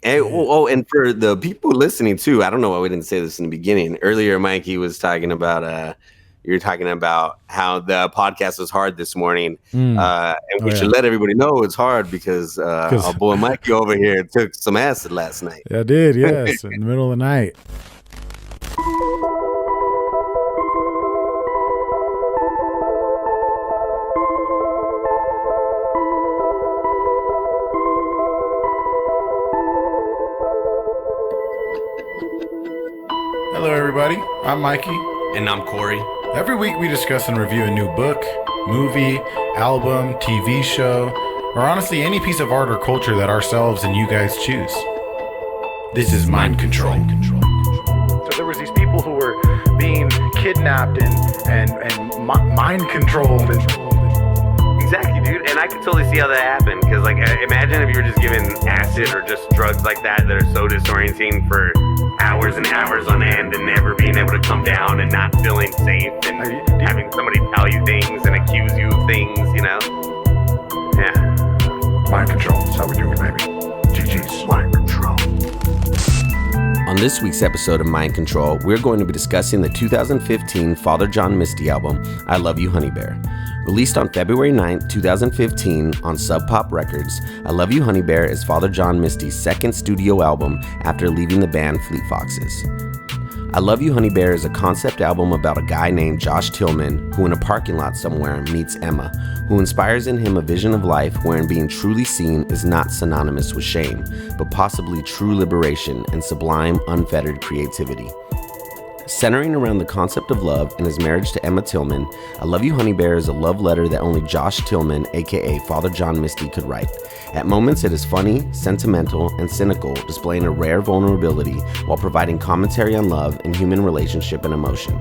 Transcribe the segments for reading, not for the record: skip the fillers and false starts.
And for the people listening too, I don't know why we didn't say this in the beginning. Earlier, Mikey was talking about you were talking about how the podcast was hard this morning, and we should let everybody know it's hard because our boy Mikey over here took some acid last night. I did, yes, in the middle of the night. Hello, everybody. I'm Mikey. And I'm Corey. Every week we discuss and review a new book, movie, album, TV show, or honestly any piece of art or culture that ourselves and you guys choose. This is Mind Control. So there was these people who were being kidnapped and mind controlled. Exactly, dude. And I can totally see how that happened. Because, like, imagine if you were just given acid or just drugs like that are so disorienting for hours and hours on end and never being able to come down and not feeling safe and having somebody tell you things and accuse you of things, you know? Yeah. Mind control. That's how we do it, baby. GG's. Mind control. On this week's episode of Mind Control, we're going to be discussing the 2015 Father John Misty album, I Love You, Honeybear. Released on February 9th, 2015 on Sub Pop Records, I Love You, Honeybear is Father John Misty's second studio album after leaving the band Fleet Foxes. I Love You, Honeybear is a concept album about a guy named Josh Tillman who in a parking lot somewhere meets Emma, who inspires in him a vision of life wherein being truly seen is not synonymous with shame, but possibly true liberation and sublime, unfettered creativity. Centering around the concept of love and his marriage to Emma Tillman, I Love You, Honeybear is a love letter that only Josh Tillman, aka Father John Misty, could write. At moments it is funny, sentimental, and cynical, displaying a rare vulnerability while providing commentary on love and human relationship and emotion.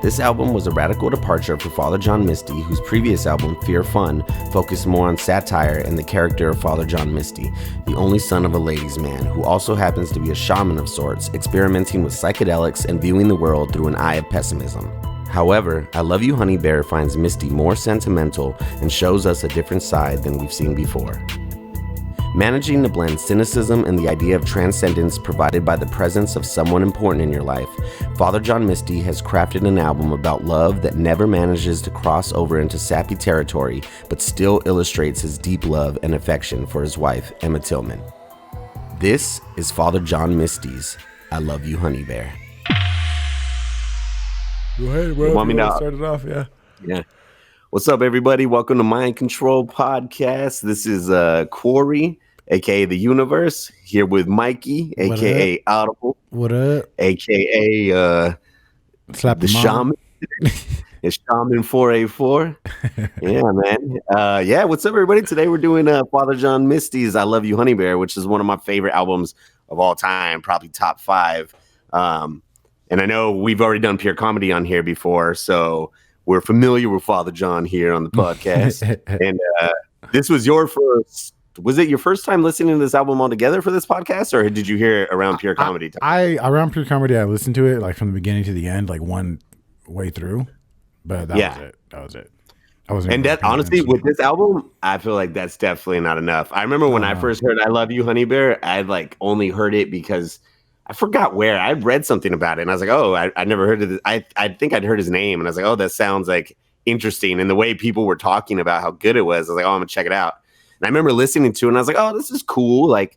This album was a radical departure for Father John Misty, whose previous album, Fear Fun, focused more on satire and the character of Father John Misty, the only son of a ladies' man who also happens to be a shaman of sorts, experimenting with psychedelics and viewing the world through an eye of pessimism. However, I Love You, Honeybear finds Misty more sentimental and shows us a different side than we've seen before. Managing to blend cynicism and the idea of transcendence provided by the presence of someone important in your life, Father John Misty has crafted an album about love that never manages to cross over into sappy territory, but still illustrates his deep love and affection for his wife, Emma Tillman. This is Father John Misty's I Love You, Honeybear. Go ahead, bro. You want me to start it off? Yeah. What's up, everybody? Welcome to Mind Control Podcast. This is Corey, aka the Un1verse, here with Mikey, aka Audible. What up? Aka Slap the Shaman. It's Audible484. Yeah, man. What's up, everybody? Today we're doing Father John Misty's I Love You, Honeybear, which is one of my favorite albums of all time, probably top 5. And I know we've already done pure comedy on here before, so we're familiar with Father John here on the podcast. And this was was it your first time listening to this album altogether for this podcast, or did you hear it around pure comedy time? Around pure comedy, I listened to it like from the beginning to the end, like one way through. But that was it. I wasn't. And that honestly, with this album, I feel like that's definitely not enough. I remember when I first heard I Love You, Honeybear, I like only heard it because I forgot where I read something about it, and I was like, "Oh, I never heard of this." I think I'd heard his name, and I was like, "Oh, that sounds like interesting." And the way people were talking about how good it was, I was like, "Oh, I'm gonna check it out." And I remember listening to it, and I was like, "Oh, this is cool." Like,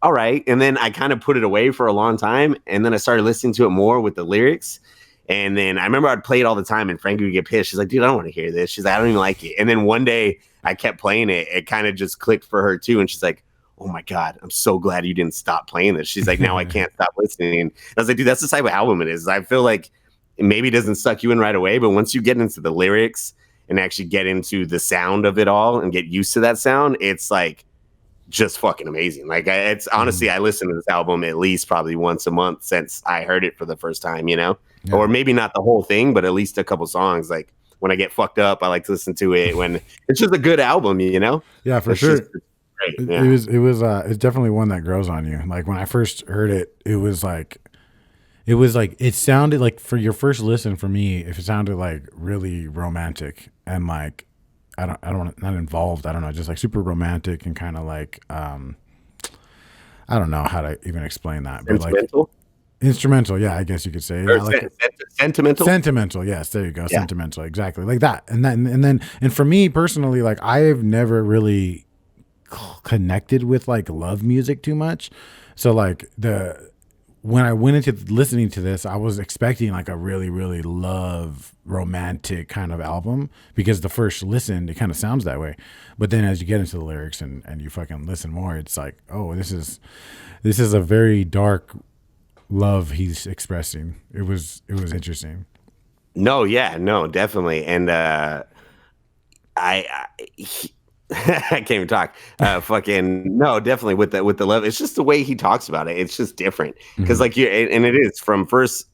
all right. And then I kind of put it away for a long time, and then I started listening to it more with the lyrics. And then I remember I'd play it all the time, and Frankie would get pissed. She's like, "Dude, I don't want to hear this." She's like, "I don't even like it." And then one day I kept playing it. It kind of just clicked for her too, and she's like, "Oh my God, I'm so glad you didn't stop playing this." She's like, "Now I can't stop listening." And I was like, "Dude, that's the type of album it is." I feel like it maybe doesn't suck you in right away, but once you get into the lyrics and actually get into the sound of it all and get used to that sound, it's like just fucking amazing. Like it's honestly, I listen to this album at least probably once a month since I heard it for the first time, you know, or maybe not the whole thing, but at least a couple songs. Like when I get fucked up, I like to listen to it when it's just a good album, you know? Yeah, for sure. It was definitely one that grows on you. Like when I first heard it, it sounded like, for your first listen, for me, if it sounded like really romantic and like not involved, I don't know, just like super romantic and kind of like I don't know how to even explain that, but like Sentimental instrumental. Yeah, I guess you could say. or Yeah, like sentimental. sentimental. Yes, there you go. Yeah. Sentimental. Exactly like that. And for me personally, like I've never really connected with like love music too much. So like when I went into listening to this, I was expecting like a really, really love romantic kind of album because the first listen, it kind of sounds that way. But then as you get into the lyrics and you fucking listen more, it's like, oh, this is a very dark love he's expressing. It was interesting. No, yeah, no, definitely. And I can't even talk. Fucking no, definitely with the love. It's just the way he talks about it. It's just different because like and it is from first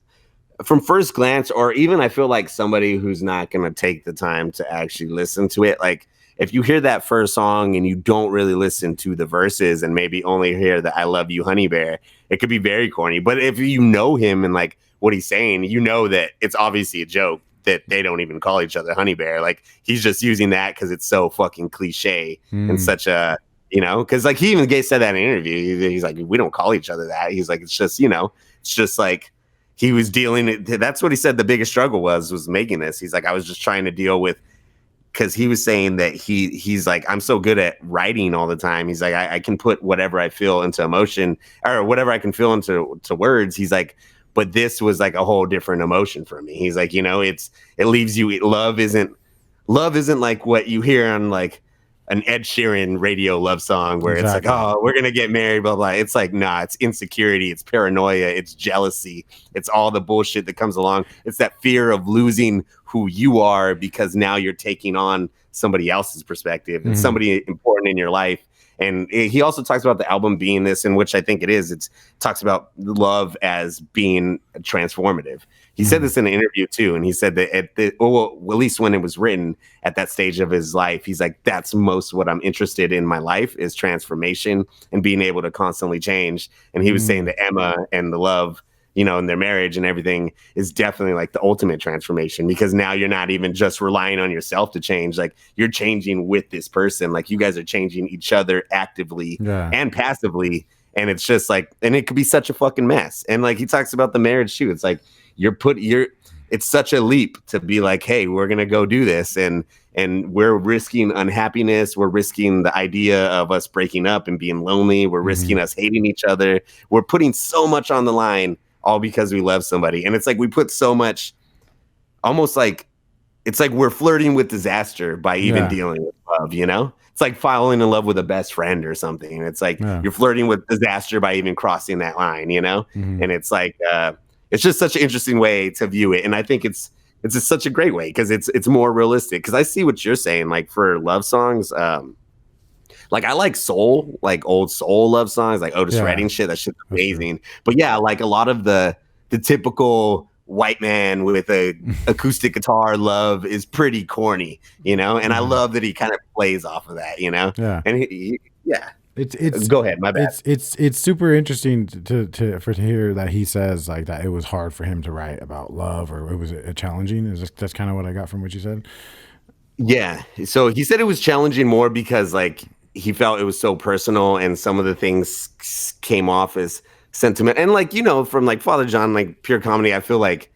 glance, or even I feel like somebody who's not gonna take the time to actually listen to it. Like if you hear that first song and you don't really listen to the verses and maybe only hear the "I love you, Honeybear," it could be very corny. But if you know him and like what he's saying, you know that it's obviously a joke. That they don't even call each other Honeybear. Like he's just using that because it's so fucking cliche and such a, because like he even said that in an interview. He's like, we don't call each other that. He's like, it's just like he was dealing. That's what he said. The biggest struggle was making this. He's like, I was just trying to deal with, because he was saying that he's like, I'm so good at writing all the time. He's like, I can put whatever I feel into emotion or whatever I can feel into words. He's like, but this was like a whole different emotion for me. He's like, it leaves you. Love isn't like what you hear on like an Ed Sheeran radio love song where It's like, oh, we're going to get married, blah, blah. It's like, nah, it's insecurity. It's paranoia. It's jealousy. It's all the bullshit that comes along. It's that fear of losing who you are because now you're taking on somebody else's perspective and somebody important in your life. And he also talks about the album being this, in which I think it is. It talks about love as being transformative. He said this in an interview too, and he said that at least when it was written at that stage of his life, he's like, that's most what I'm interested in my life is transformation and being able to constantly change. And he was saying that Emma and the love, and their marriage and everything is definitely like the ultimate transformation, because now you're not even just relying on yourself to change. Like you're changing with this person. Like you guys are changing each other actively and passively. And it's just like, and it could be such a fucking mess. And like he talks about the marriage too. It's like it's such a leap to be like, hey, we're going to go do this. And we're risking unhappiness. We're risking the idea of us breaking up and being lonely. We're risking us hating each other. We're putting so much on the line, all because we love somebody. And it's like we put so much, almost like it's like we're flirting with disaster by even dealing with love, It's like falling in love with a best friend or something. It's like you're flirting with disaster by even crossing that line, And it's like it's just such an interesting way to view it. And I think it's just such a great way because it's more realistic. Because I see what you're saying, like for love songs, like I like soul, like old soul love songs, like Otis Redding shit. That shit's amazing. But yeah, like a lot of the typical white man with a acoustic guitar love is pretty corny, And I love that he kind of plays off of that, Yeah. And it's go ahead, my bad. It's super interesting to hear that he says like that it was hard for him to write about love, or it was challenging. That's kind of what I got from what you said. Yeah. So he said it was challenging more because like he felt it was so personal and some of the things came off as sentiment. And like, from like Father John, like pure comedy, I feel like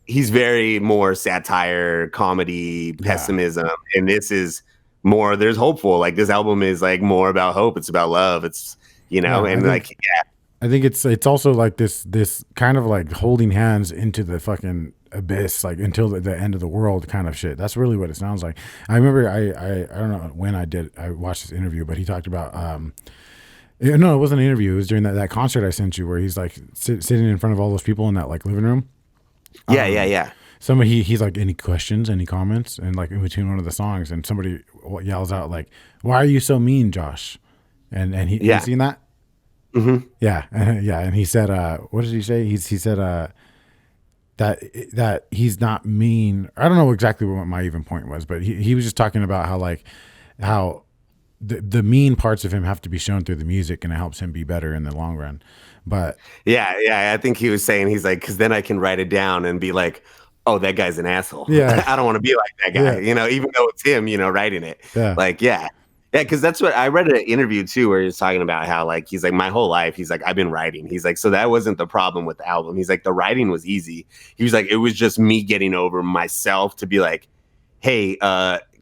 he's very more satire, comedy, pessimism. And this is more, there's hopeful. Like this album is like more about hope. It's about love. It's, I think it's also like this kind of like holding hands into the fucking abyss, like until the end of the world kind of shit. That's really what it sounds like. I remember I don't know when I watched this interview, but he talked about no, it wasn't an interview. It was during that concert I sent you where he's like sitting in front of all those people in that like living room. Yeah. Somebody he's like, any questions, any comments, and like in between one of the songs, and somebody yells out like, "Why are you so mean, Josh?" And he you seen that? Mm-hmm. Yeah, and he said, what did he say? He said that he's not mean. I don't know exactly what my even point was, but he was just talking about how the mean parts of him have to be shown through the music, and it helps him be better in the long run. But yeah, I think he was saying, he's like, because then I can write it down and be like, oh, that guy's an asshole. Yeah, I don't want to be like that guy, even though it's him, writing it. Yeah. Like, yeah. Yeah, because that's what I read an interview too, where he was talking about how like he's like my whole life he's like I've been writing. He's like so that wasn't the problem with the album. He's like the writing was easy. He was like it was just me getting over myself to be like, hey,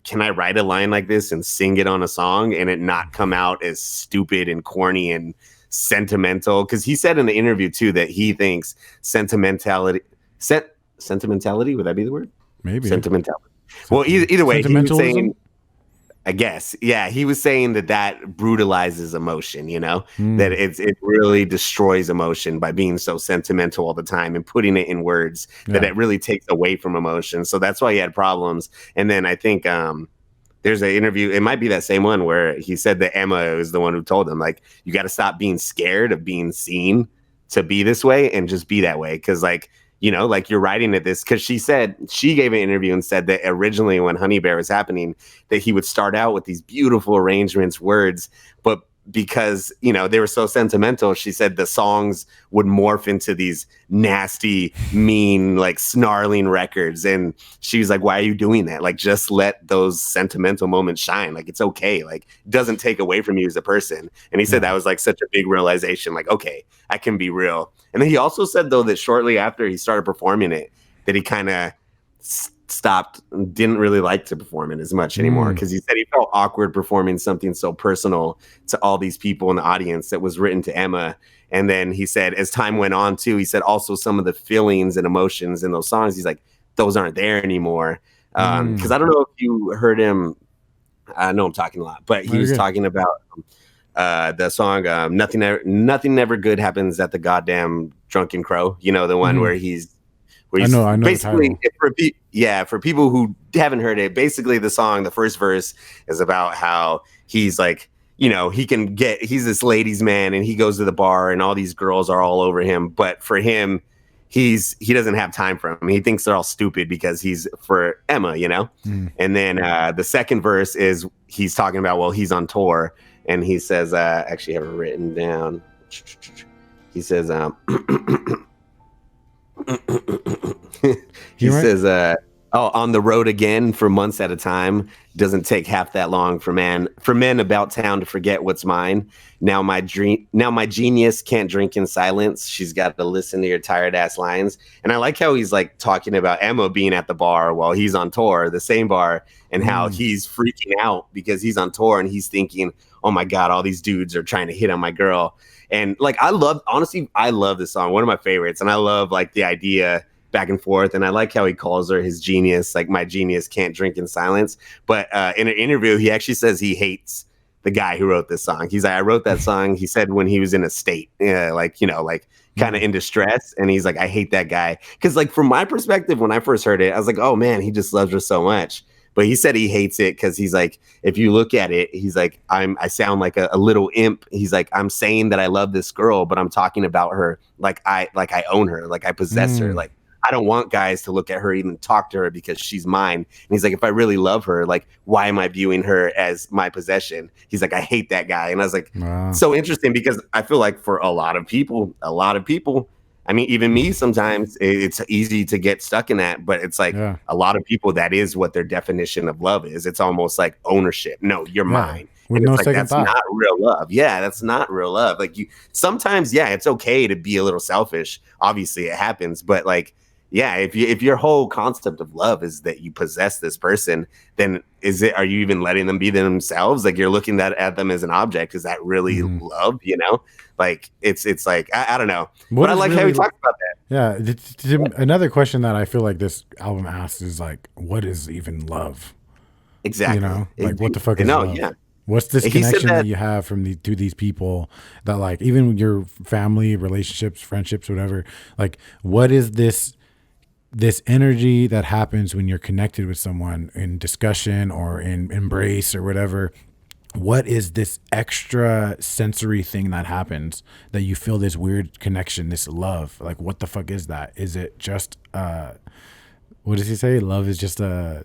can I write a line like this and sing it on a song and it not come out as stupid and corny and sentimental? Because he said in the interview too that he thinks sentimentality would that be the word? Maybe Sentimentality. Well, either way, he was sentimentalism. saying. I guess. Yeah. He was saying that brutalizes emotion, that it really destroys emotion by being so sentimental all the time and putting it in words that it really takes away from emotion. So that's why he had problems. And then I think there's an interview. It might be that same one where he said that Emma is the one who told him, like, you got to stop being scared of being seen to be this way and just be that way. Because like, like you're writing at this because she gave an interview and said that originally when Honeybear was happening, that he would start out with these beautiful arrangements, words, but because, they were so sentimental, she said the songs would morph into these nasty, mean, like snarling records. And she was like, why are you doing that? Like, just let those sentimental moments shine. Like, it's okay. Like, it doesn't take away from you as a person. And he said that was like such a big realization. Like, okay, I can be real. And then he also said, though, that shortly after he started performing it, that he kind of stopped, didn't really like to perform it as much anymore because he said he felt awkward performing something so personal to all these people in the audience that was written to Emma. And then he said, as time went on too, he said also some of the feelings and emotions in those songs, he's like, those aren't there anymore. Because I don't know if you heard him. I know I'm talking a lot, but he was talking about the song Nothing Ever Good Happens at the Goddamn Drunken Crow. The one where he's I know basically for people who haven't heard it, basically the song, the first verse is about how he's like, he's this ladies' man and he goes to the bar and all these girls are all over him. But for him, he doesn't have time for them. He thinks they're all stupid because he's for Emma, And then the second verse is he's talking about, well, he's on tour and he says, actually have it written down. He says, he says, on the road again for months at a time. Doesn't take half that long for men about town to forget what's mine. Now my genius can't drink in silence. She's got to listen to your tired ass lines. And I like how he's like talking about Emma being at the bar while he's on tour, the same bar, and how he's freaking out because he's on tour and he's thinking, oh my God, all these dudes are trying to hit on my girl. And like, I love this song, one of my favorites. And I love like the idea back and forth. And I like how he calls her his genius, like my genius can't drink in silence. But in an interview, he actually says he hates the guy who wrote this song. He's like, I wrote that song. He said when he was in a state, like kind of in distress. And he's like, I hate that guy. Cause like from my perspective, when I first heard it, I was like, oh man, he just loves her so much. But he said he hates it because he's like, if you look at it, he's like, I sound like a little imp. He's like, I'm saying that I love this girl, but I'm talking about her like I own her, like I possess her. Like I don't want guys to look at her, even talk to her because she's mine. And he's like, if I really love her, like, why am I viewing her as my possession? He's like, I hate that guy. And I was like, wow. So interesting because I feel like for a lot of people, I mean, even me, sometimes it's easy to get stuck in that, but it's like a lot of people, that is what their definition of love is. It's almost like ownership. No, you're mine. With no second thought. That's not real love. Yeah, that's not real love. Like sometimes, it's okay to be a little selfish. Obviously it happens, but like, yeah, if your whole concept of love is that you possess this person, then are you even letting them be themselves? Like you're looking at them as an object. Is that really love? Like it's like, I don't know. But I like how he talks about that. Yeah. Another question that I feel like this album asks is like, what is even love? Exactly. Like what the fuck is love? Yeah. What's this connection that you have to these people that like, even your family, relationships, friendships, whatever, like what is this energy that happens when you're connected with someone in discussion or in embrace or whatever? What is this extra sensory thing that happens that you feel this weird connection, this love? Like, what the fuck is that? Is it just, what does he say? Love is just an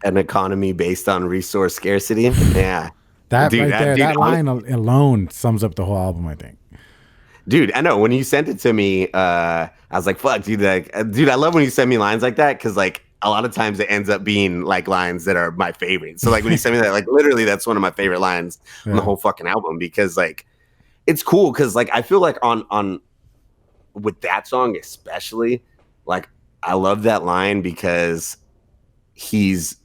economy based on resource scarcity. Yeah. That line alone sums up the whole album, I think. Dude, I know when you sent it to me, I was like, fuck, dude, I love when you send me lines like that. Cause like a lot of times it ends up being like lines that are my favorite. So like when you send me that, like literally that's one of my favorite lines on the whole fucking album, because like it's cool, because like I feel like on with that song especially, like I love that line because he's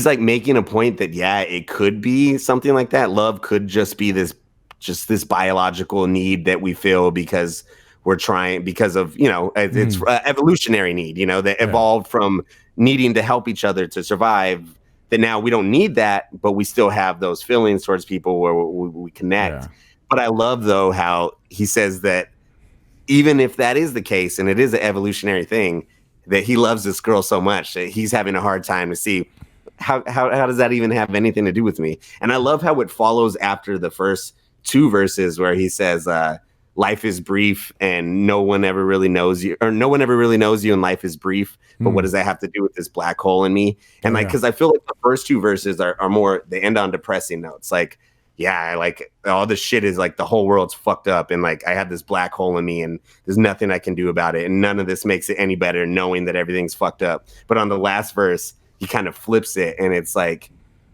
like making a point that it could be something like that. Love could just be this biological need that we feel because we're trying, because of, it's evolutionary need, that evolved from needing to help each other to survive, that now we don't need that, but we still have those feelings towards people where we connect. But I love though how he says that even if that is the case and it is an evolutionary thing, that he loves this girl so much that he's having a hard time to see how does that even have anything to do with me. And I love how it follows after the first two verses where he says, life is brief and no one ever really knows you, or no one ever really knows you, and life is brief. But what does that have to do with this black hole in me? And because I feel like the first two verses are more, they end on depressing notes. Like, like all this shit is like the whole world's fucked up, and like I have this black hole in me and there's nothing I can do about it, and none of this makes it any better knowing that everything's fucked up. But on the last verse, he kind of flips it, and it's like,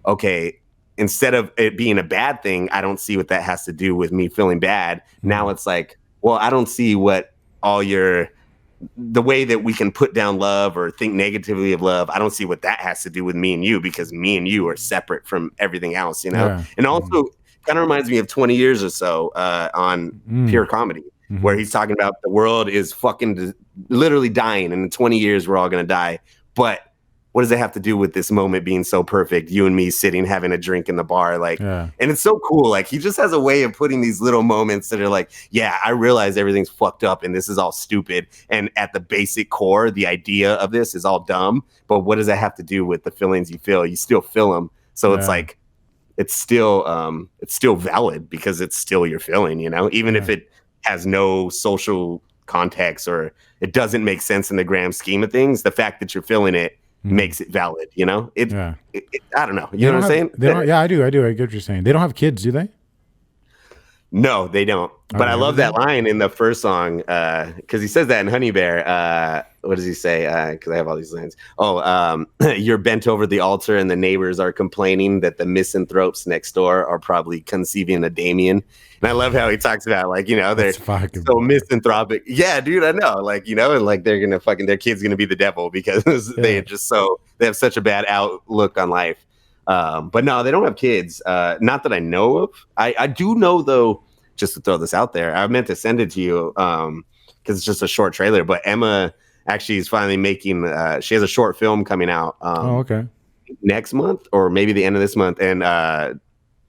okay, instead of it being a bad thing, I don't see what that has to do with me feeling bad. Now it's like, well, I don't see what the way that we can put down love or think negatively of love, I don't see what that has to do with me and you, because me and you are separate from everything else, And also kind of reminds me of 20 Years or so on Pure Comedy, where he's talking about the world is fucking literally dying, and in 20 years we're all going to die. But what does it have to do with this moment being so perfect? You and me sitting, having a drink in the bar, and it's so cool. Like he just has a way of putting these little moments that are like, I realize everything's fucked up and this is all stupid. And at the basic core, the idea of this is all dumb. But what does that have to do with the feelings you feel? You still feel them. So it's like, it's still valid because it's still your feeling, even if it has no social context or it doesn't make sense in the grand scheme of things. The fact that you're feeling it makes it valid, I don't know. You know what I'm saying? I do. I get what you're saying. They don't have kids, do they? No, they don't. But I love that line in the first song, because he says that in Honeybear. What does he say? Because I have all these lines. You're bent over the altar and the neighbors are complaining that the misanthropes next door are probably conceiving a Damien. And I love how he talks about, like, they're so misanthropic. Yeah, dude, I know. Like, and like they're going to their kid's going to be the devil because they have such a bad outlook on life. But no, they don't have kids. Not that I know of. I do know, though, just to throw this out there, I meant to send it to you because it's just a short trailer. But Emma actually is finally making, she has a short film coming out next month or maybe the end of this month. And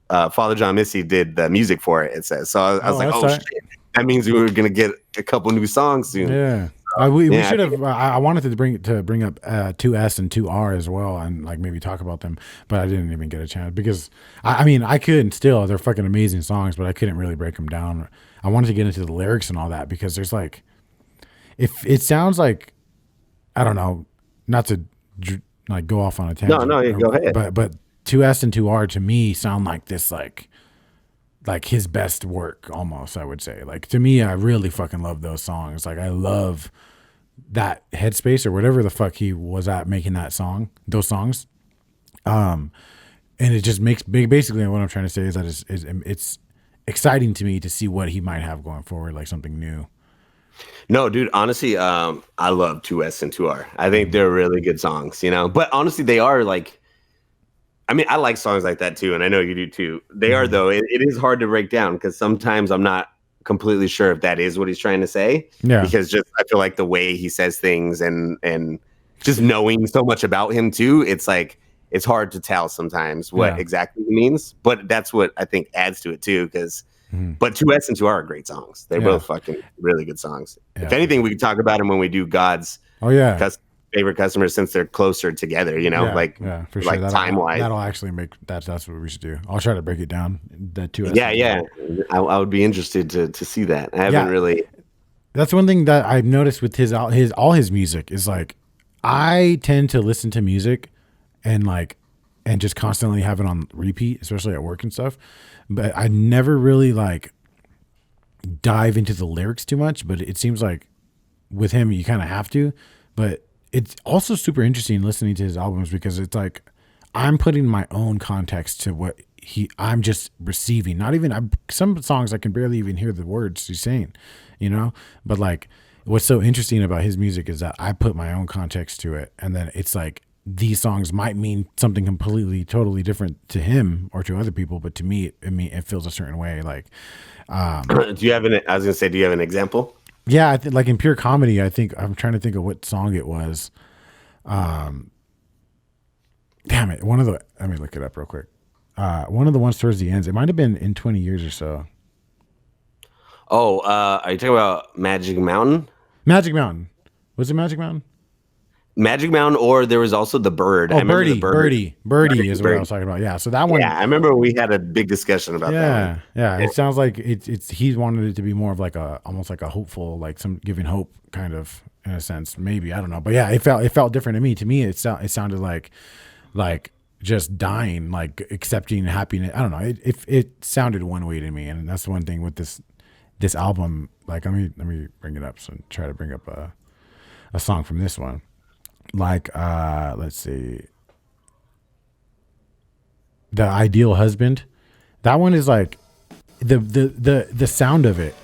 Father John Misty did the music for it, it says. So I was like, shit. That means we were going to get a couple new songs soon. Yeah. We should have. I wanted to bring up 2S and 2R as well, and like maybe talk about them, but I didn't even get a chance because I couldn't. Still, they're fucking amazing songs, but I couldn't really break them down. I wanted to get into the lyrics and all that because there's like, if it sounds like, I don't know, not to like go off on a tangent. No, go ahead. But 2S and 2R to me sound like this like his best work almost, I would say. Like to me, I really fucking love those songs. Like I love that headspace or whatever the fuck he was at making those songs. And it just makes basically what I'm trying to say is that it's exciting to me to see what he might have going forward, like something new. No, dude, honestly, I love 2S and 2R. I think they're really good songs, but honestly, they are like, I like songs like that too, and I know you do too. They are, though. It is hard to break down because sometimes I'm not completely sure if that is what he's trying to say. Yeah. Because just I feel like the way he says things and just knowing so much about him too, it's like it's hard to tell sometimes what exactly he means. But that's what I think adds to it too. Because but 2S and 2R are great songs. They're both fucking really good songs. Yeah. If anything, we can talk about them when we do God's favorite customers, since they're closer together, for sure. Time wise, that'll actually make that's what we should do. I'll try to break it down. The 2S. Yeah. I would be interested to see that. I haven't really. That's one thing that I've noticed with all his music is like, I tend to listen to music and just constantly have it on repeat, especially at work and stuff. But I never really like dive into the lyrics too much. But it seems like with him, you kind of have to. But it's also super interesting listening to his albums because it's like I'm putting my own context to what I'm just receiving. Not even some songs I can barely even hear the words he's saying, but like what's so interesting about his music is that I put my own context to it, and then it's like these songs might mean something completely totally different to him or to other people, but to me it feels a certain way. Like do you have I was gonna say, do you have an example? yeah, I think like in Pure Comedy, I think I'm trying to think of what song it was. Damn it, let me look it up real quick. One of the ones towards the ends, it might have been in 20 years or so. Oh, are you talking about Magic Mountain? Magic Mountain. Was it Magic Mountain? Magic Mountain, or there was also The Bird. Oh, Birdie is what I was talking about. Yeah, so that one. Yeah, I remember we had a big discussion about that one. Yeah, it sounds like it's he wanted it to be more of like almost like a hopeful, like some giving hope kind of, in a sense, maybe, I don't know, but yeah, it felt different to me. To me, it sounded like just dying, like accepting happiness. I don't know. It sounded one way to me, and that's the one thing with this album. Like, let me bring it up. So try to bring up a song from this one. Like, let's see, The Ideal Husband. That one is like the sound of it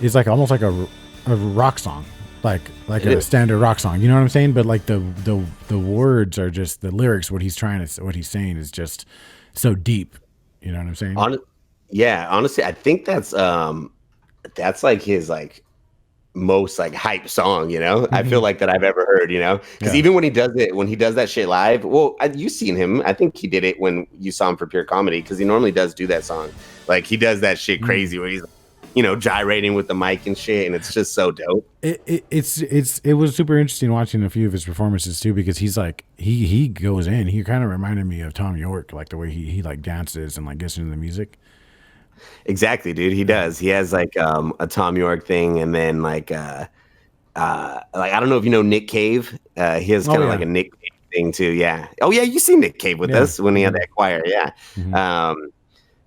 is like almost like a rock song, like a standard rock song. You know what I'm saying? But like the words are just the lyrics. What he's saying is just so deep. You know what I'm saying? Honestly, I think that's like his like most like hype song, I feel like that I've ever heard, because even when he does that shit live, well, you've seen him. I think he did it when you saw him for Pure Comedy, because he normally does do that song. Like, he does that shit crazy where he's gyrating with the mic and shit, and it's just so dope. It was super interesting watching a few of his performances too, because he's like he goes in. He kind of reminded me of Tom York, like the way he like dances and like gets into the music. Exactly, dude. He does. He has like a Tom York thing, and then like I don't know if you know Nick Cave. He has kind of like a Nick Cave thing too. Yeah. Oh yeah, you seen Nick Cave with us when he had that choir. Yeah. Mm-hmm.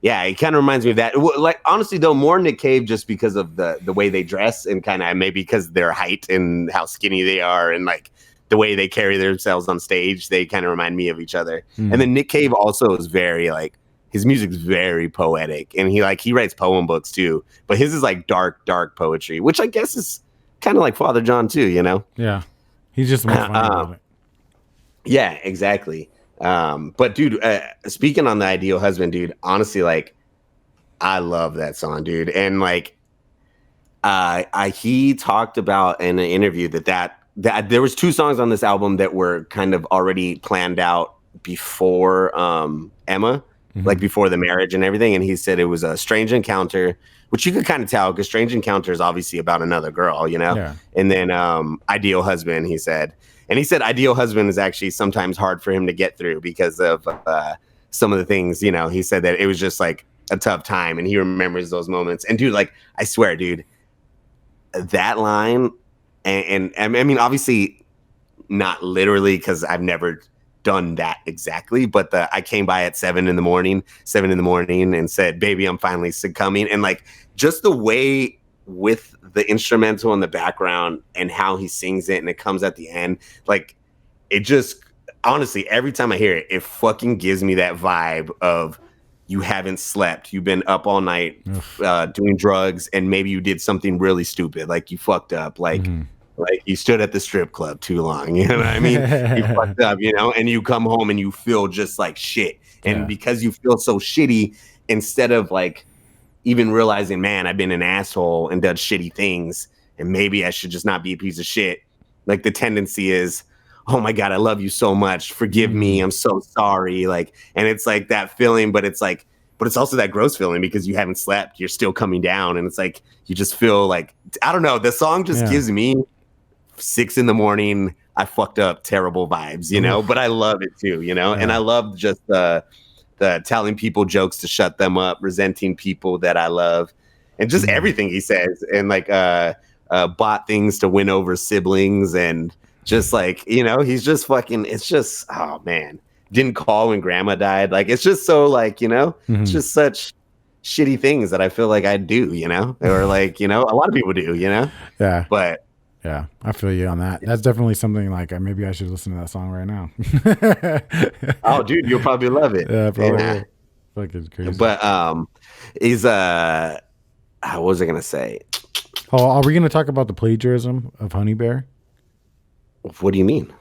Yeah, it kind of reminds me of that. Like, honestly though, more Nick Cave just because of the way they dress, and kind of maybe because their height and how skinny they are, and like the way they carry themselves on stage. They kind of remind me of each other. Mm-hmm. And then Nick Cave also is very like, his music's very poetic, and he writes poem books too. But his is like dark poetry, which I guess is kind of like Father John too, Yeah, he's just more funny about it. Yeah, exactly. But dude, speaking on The Ideal Husband, dude, honestly, like, I love that song, dude. And like, he talked about in an interview that there was 2 songs on this album that were kind of already planned out before Emma. Mm-hmm. Like before the marriage and everything. And he said it was a Strange Encounter, which you could kind of tell because Strange Encounter is obviously about another girl, Yeah. And then Ideal Husband, he said. And he said Ideal Husband is actually sometimes hard for him to get through because of some of the things, He said that it was just like a tough time, and he remembers those moments. And dude, like, I swear, dude, that line, and I mean, obviously not literally, because I've never done that exactly, but I came by at 7 in the morning and said, baby, I'm finally succumbing. And like, just the way with the instrumental in the background and how he sings it, and it comes at the end, like, it just, honestly, every time I hear it, it fucking gives me that vibe of, you haven't slept, you've been up all night doing drugs, and maybe you did something really stupid, like you fucked up, like like you stood at the strip club too long, you know what I mean? You fucked up, and you come home and you feel just like shit. And because you feel so shitty, instead of like even realizing, man, I've been an asshole and done shitty things, and maybe I should just not be a piece of shit, like the tendency is, oh my God, I love you so much, forgive me, I'm so sorry. Like, and it's like that feeling, but it's also that gross feeling because you haven't slept, you're still coming down, and it's like you just feel like, I don't know, the song just gives me 6 in the morning, I fucked up, terrible vibes, but I love it too, and I love just the telling people jokes to shut them up, resenting people that I love, and just everything he says, and like bought things to win over siblings, and just like, he's just fucking, it's just, oh man, didn't call when grandma died, like, it's just so like, it's just such shitty things that I feel like I do, or like, a lot of people do, yeah, but Yeah, I feel you on that. That's definitely something like maybe I should listen to that song right now. Oh, dude, you'll probably love it. Yeah, I probably And, will. Fucking crazy. but is what was I gonna say? Oh, are we going to talk about the plagiarism of Honeybear? What do you mean?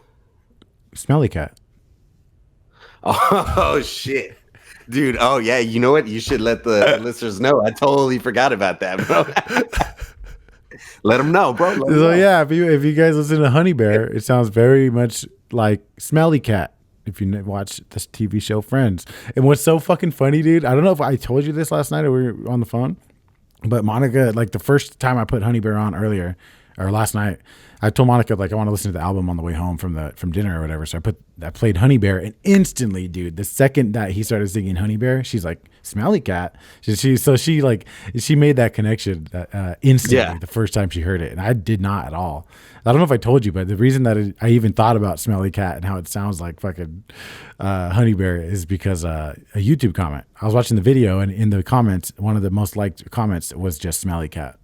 Smelly Cat. Oh shit. Dude, oh yeah, you know what? You should let the listeners know. I totally forgot about that, bro. Let them know, bro. Let 'em So know. yeah, if you guys listen to Honeybear, it sounds very much like Smelly Cat. If you watch this TV show Friends, and what's so fucking funny, dude? I don't know if I told you this last night or we were on the phone, but Monica, like the first time I put Honeybear on earlier or last night, I told Monica like I want to listen to the album on the way home from dinner or whatever. So I played Honeybear, and instantly, dude, the second that he started singing Honeybear, she's like Smelly Cat. She made that connection instantly Yeah. the first time she heard it, and I did not at all. I don't know if I told you, but the reason that I even thought about Smelly Cat and how it sounds like fucking Honeybear is because a YouTube comment. I was watching the video, and in the comments, one of the most liked comments was just Smelly Cat.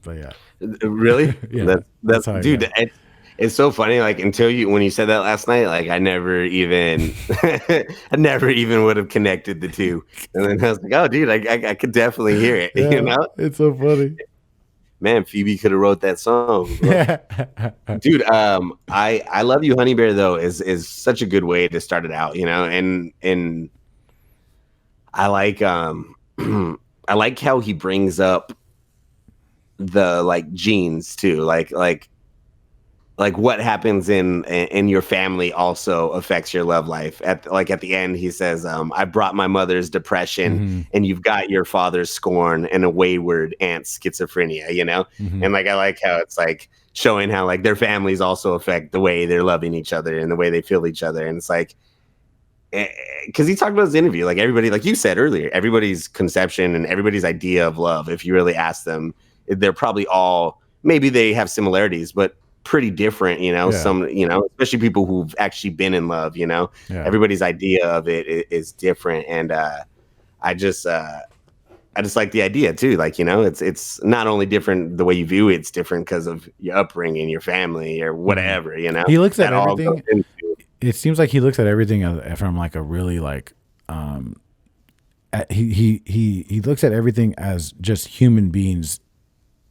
But yeah. Really? Yeah, That's how I dude. got It's so funny. Like when you said that last night, like I never even, I never even would have connected the two. And then I was like, oh, dude, I could definitely hear it. Yeah, You know, it's so funny. man, Phoebe could have wrote that song, bro. Dude. I love you, Honey Bear. Though is such a good way to start it out. You know, and I like I like how he brings up the like genes too, like what happens in your family also affects your love life. At the end, he says, I brought my mother's depression, and you've got your father's scorn and a wayward aunt's schizophrenia, you know. And like I like how it's like showing how like their families also affect the way they're loving each other and the way they feel each other. And it's like, because he talked about his interview, like everybody, like you said earlier, everybody's conception and everybody's idea of love, if you really ask them, they're probably all, maybe they have similarities, but pretty different, you know. Yeah. Some, you know, especially people who've actually been in love, you know. Yeah. Everybody's idea of it is different. And I just like the idea too, like, you know, it's not only different the way you view it, it's different because of your upbringing, your family, or whatever, you know. He looks at That all everything. goes into it. It seems like he looks at everything from like a really like he looks at everything as just human beings,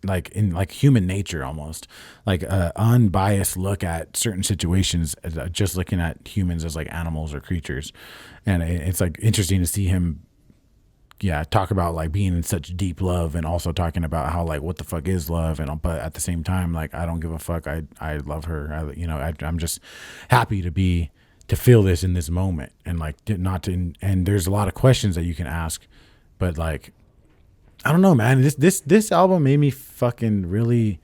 like in like human nature, almost like a unbiased look at certain situations, just looking at humans as like animals or creatures. And it's like interesting to see him talk about like being in such deep love, and also talking about how like what the fuck is love, and but at the same time, like I don't give a fuck, I love her, I'm just happy to feel this in this moment, and like not to, and there's a lot of questions that you can ask, but like I don't know, man, this album made me fucking really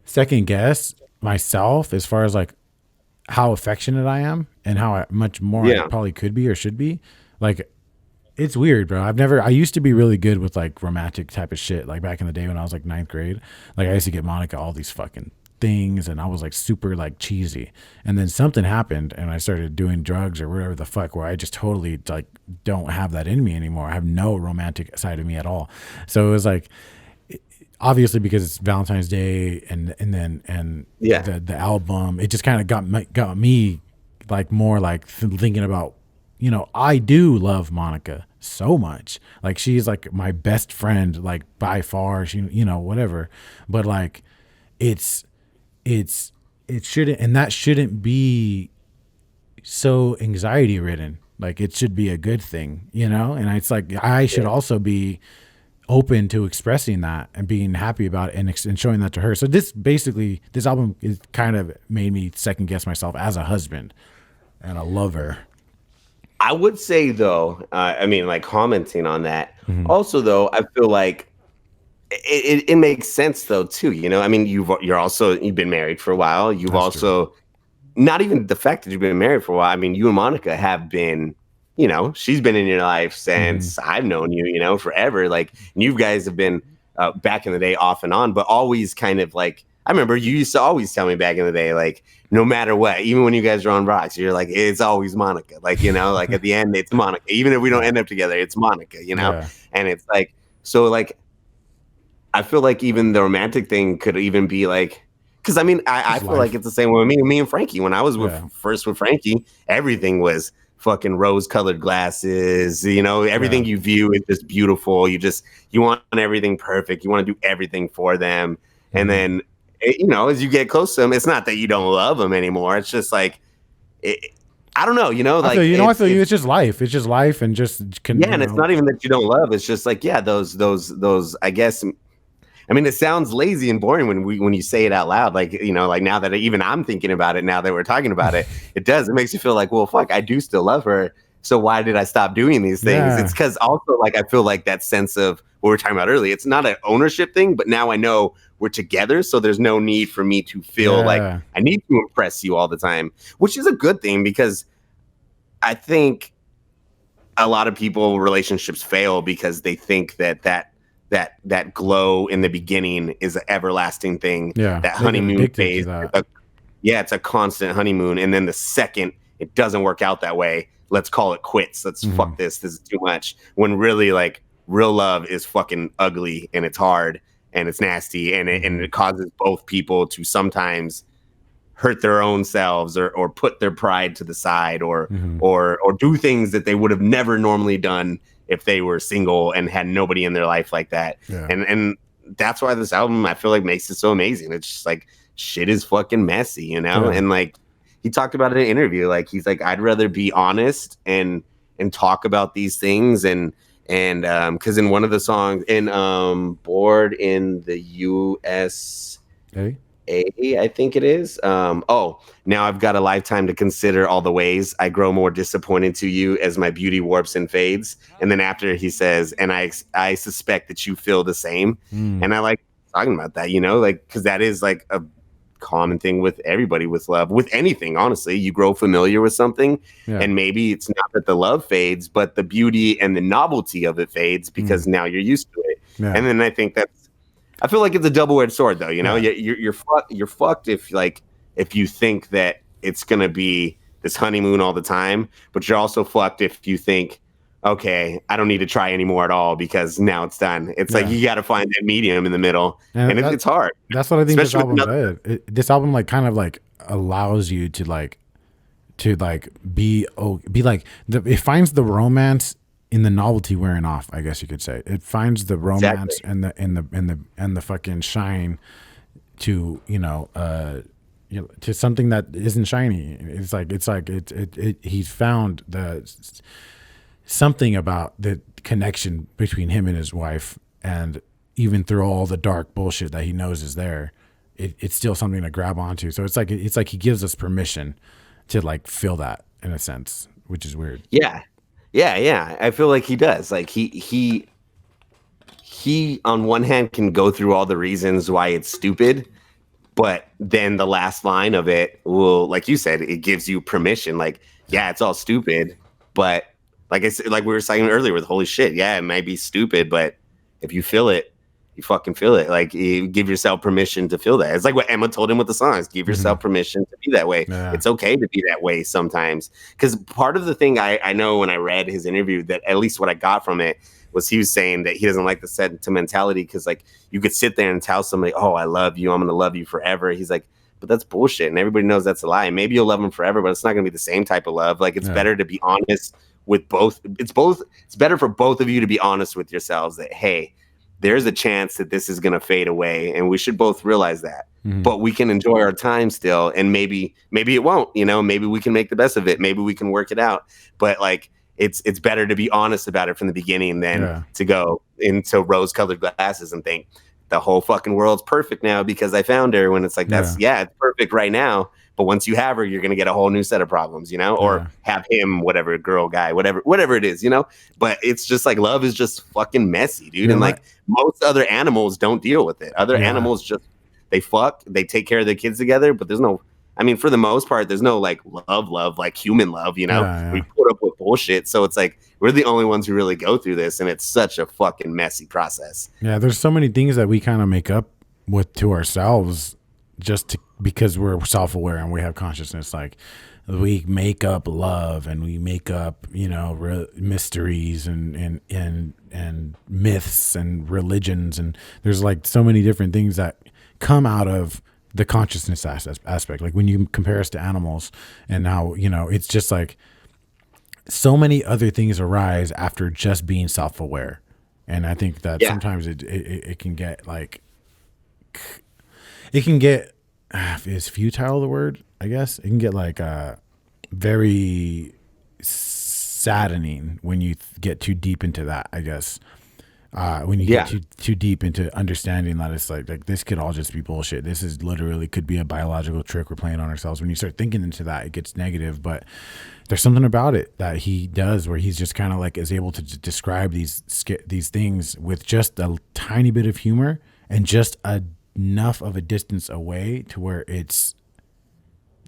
second guess myself as far as like how affectionate I am and how much more I probably could be or should be. Like, it's weird, bro. I used to be really good with like romantic type of shit. Like back in the day when I was like 9th grade, like I used to get Monica all these fucking things, and I was like super like cheesy. And then something happened and I started doing drugs or whatever the fuck, where I just totally like don't have that in me anymore. I have no romantic side of me at all. So it was like, obviously because it's Valentine's Day and the album, it just kind of got me like more like thinking about, you know, I do love Monica so much. Like she's like my best friend, like by far. She, you know, whatever. But like, it shouldn't, and that shouldn't be so anxiety ridden. Like it should be a good thing, you know. And it's like I should also be open to expressing that and being happy about it and showing that to her. So this album is kind of made me second guess myself as a husband and a lover. I would say though, I mean, like commenting on that. Also though, I feel like it makes sense though too. You know, I mean, you've been married for a while. You've That's also true. Not even the fact that you've been married for a while. I mean, you and Monica have been, you know, she's been in your life since I've known you, you know, forever. Like you guys have been back in the day off and on, but always kind of like, I remember you used to always tell me back in the day, like, no matter what, even when you guys are on rocks, you're like, it's always Monica. Like, you know, like at the end, it's Monica. Even if we don't end up together, it's Monica, you know? Yeah. And it's like, so like, I feel like even the romantic thing could even be like, Because I mean, I feel like it's the same way with me and Frankie. When I was first with Frankie, everything was fucking rose-colored glasses. You know, everything you view is just beautiful. You want everything perfect. You want to do everything for them. And then, you know, as you get close to them, it's not that you don't love them anymore. It's just like, I don't know. You know, like I feel you. It's just life. It's just life, and just and it's not even that you don't love. It's just like those. I guess. I mean, it sounds lazy and boring when you say it out loud. Like, you know, like now that even I'm thinking about it, now that we're talking about it, it makes you feel like, well, fuck, I do still love her. So why did I stop doing these things? Yeah. It's because also, like, I feel like that sense of what we were talking about earlier, it's not an ownership thing, but now I know we're together. So there's no need for me to feel like I need to impress you all the time, which is a good thing, because I think a lot of people, relationships fail because they think that glow in the beginning is an everlasting thing. Yeah, that honeymoon phase. It's a constant honeymoon, and then the second it doesn't work out that way, let's call it quits. Let's fuck this. This is too much. When really, like, real love is fucking ugly, and it's hard, and it's nasty, and it causes both people to sometimes hurt their own selves or put their pride to the side or do things that they would have never normally done if they were single and had nobody in their life like that. Yeah. And that's why this album, I feel like, makes it so amazing. It's just like, shit is fucking messy, you know? Yeah. And like, he talked about it in an interview. Like, he's like, I'd rather be honest and talk about these things. And because in one of the songs in Bored in the USA, I think it is. Now I've got a lifetime to consider all the ways I grow more disappointed to you as my beauty warps and fades. And then after he says, and I suspect that you feel the same. And I like talking about that, you know, like, because that is like a common thing with everybody with love, with anything. Honestly, you grow familiar with something, and maybe it's not that the love fades, but the beauty and the novelty of it fades because now you're used to it. Yeah. And then I think I feel like it's a double-edged sword, though. You know, you're fucked if you think that it's gonna be this honeymoon all the time, but you're also fucked if you think, okay, I don't need to try anymore at all because now it's done. It's like you got to find that medium in the middle, and it's hard. That's what I think this album did. This album like kind of like allows you to be like it finds the romance in the novelty wearing off, I guess you could say. It finds the romance and the fucking shine to, you know, to something that isn't shiny. It's like he's found something about the connection between him and his wife, and even through all the dark bullshit that he knows is there, it's still something to grab onto. So it's like he gives us permission to like feel that in a sense, which is weird. Yeah. I feel like he does. Like he on one hand can go through all the reasons why it's stupid, but then the last line of it will, like you said, it gives you permission. Like, yeah, it's all stupid, but like I said, like we were saying earlier with holy shit, yeah, it might be stupid, but if you feel it, you fucking feel it. Like, you give yourself permission to feel that. It's like what Emma told him with the songs. Give yourself permission to be that way. Yeah. It's okay to be that way sometimes. Because part of the thing I know when I read his interview, that at least what I got from it was he was saying that he doesn't like the sentimentality because, like, you could sit there and tell somebody, oh, I love you, I'm going to love you forever. He's like, but that's bullshit. And everybody knows that's a lie. Maybe you'll love them forever, but it's not going to be the same type of love. Like, it's better to be honest with both. It's better for both of you to be honest with yourselves that, hey, there's a chance that this is going to fade away, and we should both realize that. But we can enjoy our time still, and maybe it won't, you know, maybe we can make the best of it. Maybe we can work it out. But like, it's better to be honest about it from the beginning than to go into rose-colored glasses and think the whole fucking world's perfect now because I found her, when it's like, it's perfect right now. But once you have her, you're going to get a whole new set of problems, you know, or have him, whatever, girl, guy, whatever it is, you know. But it's just like, love is just fucking messy, dude. And like, most other animals don't deal with it. Other animals just, they fuck, they take care of their kids together. But there's no, I mean, for the most part, there's no like love, like human love, you know. We put up with bullshit. So it's like, we're the only ones who really go through this. And it's such a fucking messy process. Yeah, there's so many things that we kind of make up with to ourselves because we're self-aware and we have consciousness. Like, we make up love and we make up, you know, mysteries and myths and religions, and there's like so many different things that come out of the consciousness aspect. Like when you compare us to animals, and now, you know, it's just like so many other things arise after just being self-aware. And I think that sometimes it can get like, it can get, is futile the word? I guess it can get like very saddening when you get too deep into that, I guess. When you get too deep into understanding that it's like this could all just be bullshit. This is literally could be a biological trick we're playing on ourselves. When you start thinking into that, it gets negative. But there's something about it that he does where he's just kind of like is able to describe these things with just a tiny bit of humor and just enough of a distance away to where it's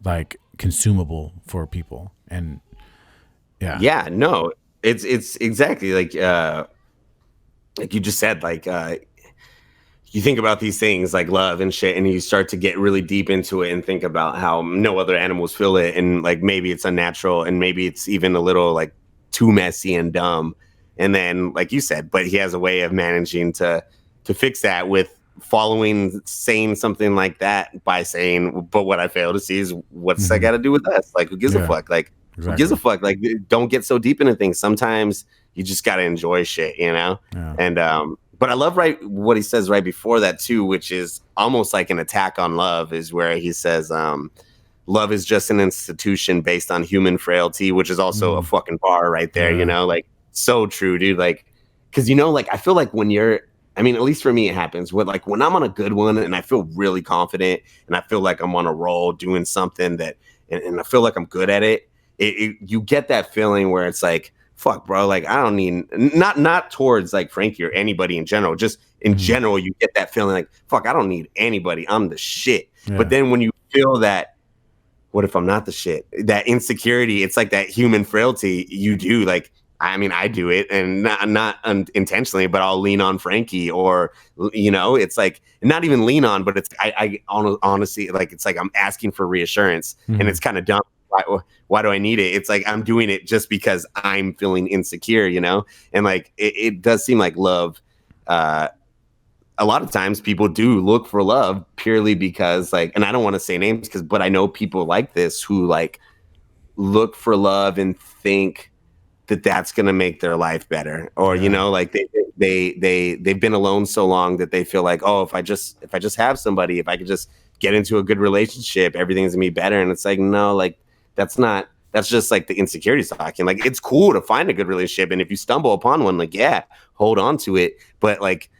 like consumable for people. And no, it's exactly like you just said, like you think about these things like love and shit, and you start to get really deep into it and think about how no other animals feel it, and like maybe it's unnatural, and maybe it's even a little like too messy and dumb. And then, like you said, but he has a way of managing to fix that with saying something like that by saying, but what I fail to see is what's that got to do with us? Like, who gives a fuck? Like, who gives a fuck? Like, don't get so deep into things. Sometimes you just got to enjoy shit, you know? Yeah. And, but I love what he says right before that too, which is almost like an attack on love, is where he says, love is just an institution based on human frailty, which is also a fucking bar right there, you know? Like, so true, dude. Like, cause you know, like, I feel like when at least for me, it happens with like when I'm on a good one and I feel really confident and I feel like I'm on a roll doing something that, and I feel like I'm good at it. You get that feeling where it's like, fuck, bro, like I don't need, not towards like Frankie or anybody in general, just in general, you get that feeling like, fuck, I don't need anybody. I'm the shit. Yeah. But then when you feel that, what if I'm not the shit? That insecurity, it's like that human frailty. You do like, I do it, and not intentionally, but I'll lean on Frankie, or, you know, it's like not even lean on, but it's, I honestly, like, it's like I'm asking for reassurance, and it's kind of dumb. Why do I need it? It's like I'm doing it just because I'm feeling insecure, you know? And like it does seem like love. A lot of times people do look for love purely because, like, and I don't want to say names but I know people like this who like look for love and think that that's going to make their life better, or you know, like they've been alone so long that they feel like, oh, if I just have somebody, if I could just get into a good relationship, everything's gonna be better. And it's like, no, like that's just like the insecurity talking. Like, it's cool to find a good relationship, and if you stumble upon one, like, yeah, hold on to it. But like,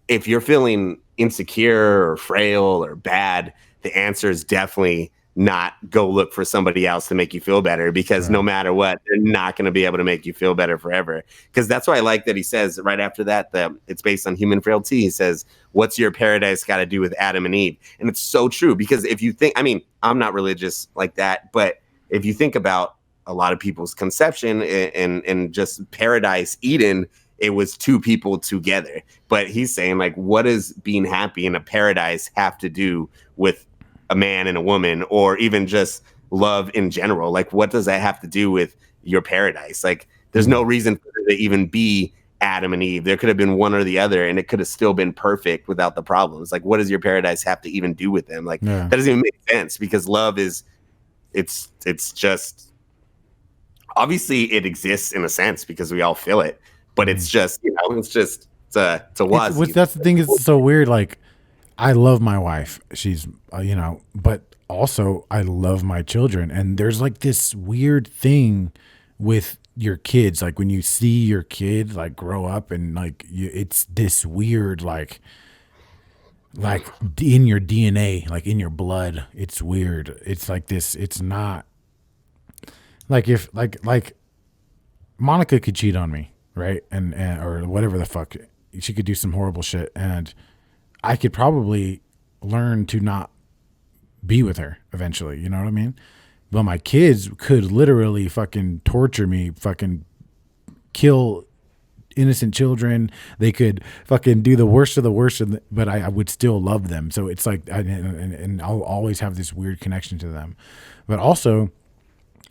if you're feeling insecure or frail or bad, the answer is definitely not go look for somebody else to make you feel better, because no matter what, they're not going to be able to make you feel better forever. Because that's why I like that he says right after that it's based on human frailty. He says, what's your paradise got to do with Adam and Eve? And it's so true, because if you think, I'm not religious like that, but if you think about a lot of people's conception and just paradise, Eden, it was two people together. But he's saying, like, what does being happy in a paradise have to do with a man and a woman, or even just love in general? Like, what does that have to do with your paradise? Like, there's no reason for there to even be Adam and Eve. There could have been one or the other, and it could have still been perfect without the problems. Like, what does your paradise have to even do with them? Like, that doesn't even make sense, because love is, it's just, obviously it exists in a sense because we all feel it, but it's just, you know, it's a was. That's the thing, is so weird. Like, I love my wife. She's, you know, but also I love my children. And there's like this weird thing with your kids. Like when you see your kid like grow up and like it's this weird, like in your DNA, like in your blood, it's weird. It's like this, it's not like if like Monica could cheat on me, right? And or whatever the fuck, she could do some horrible shit, and I could probably learn to not be with her eventually. You know what I mean? But my kids could literally fucking torture me, fucking kill innocent children. They could fucking do the worst of the worst, but I would still love them. So it's like, and I'll always have this weird connection to them. But also,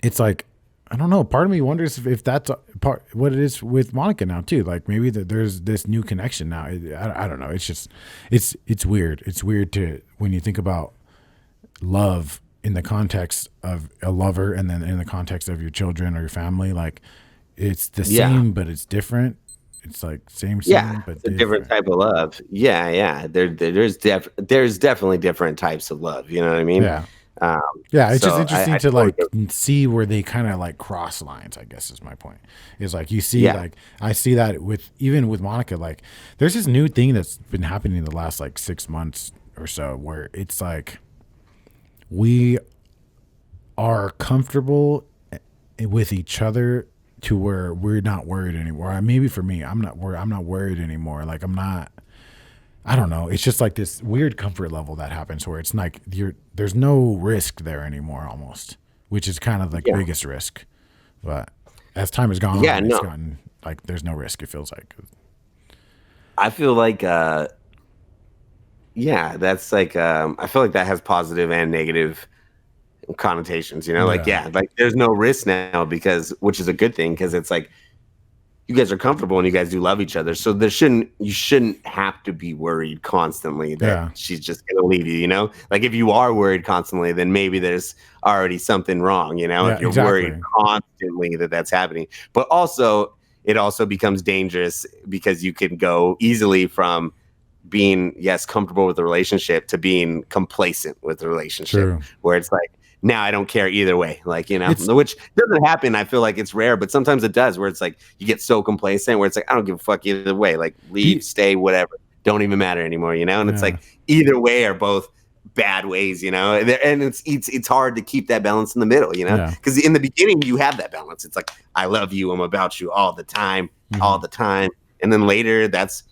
it's like, I don't know. Part of me wonders if that's what it is with Monica now too. Like maybe there's this new connection now. I don't know. It's just, it's weird. It's weird when you think about love in the context of a lover, and then in the context of your children or your family, like it's the same, but it's different. It's like same, Yeah, but it's a different type of love. Yeah. There's definitely different types of love. You know what I mean? Yeah. Um, Yeah, it's just so interesting I to totally like see where they kind of like cross lines, I guess is my point. Is like you see yeah, like I see that with even with Monica, like there's this new thing that's been happening in the last like 6 months or so where it's like we are comfortable with each other to where we're not worried anymore. Maybe for me, I'm not worried anymore. Like I don't know. It's just like this weird comfort level that happens where it's like there's no risk there anymore almost, which is kind of like yeah, biggest risk. But as time has gone yeah. on, it's No, gotten like there's no risk, it feels like. I feel like yeah, that's like I feel like that has positive and negative connotations. You know, like Yeah. yeah, like there's no risk now because which is a good thing because it's like you guys are comfortable and you guys do love each other. So you shouldn't have to be worried constantly that Yeah. she's just going to leave you, you know? Like if you are worried constantly, then maybe there's already something wrong, you know? Yeah, If you're worried exactly. constantly that that's happening. But also it also becomes dangerous because you can go easily from being yes comfortable with the relationship to being complacent with the relationship True. where it's like now I don't care either way, like you know, It's which doesn't happen. I feel like it's rare, but sometimes it does where it's like you get so complacent where it's like I don't give a fuck either way, like leave, the stay, whatever, don't even matter anymore, you know. And it's yeah. like either way are both bad ways, you know. And it's hard to keep that balance in the middle, you know, Yeah. because in the beginning you have that balance. It's like I love you, I'm about you all the time, Mhm. and then later that's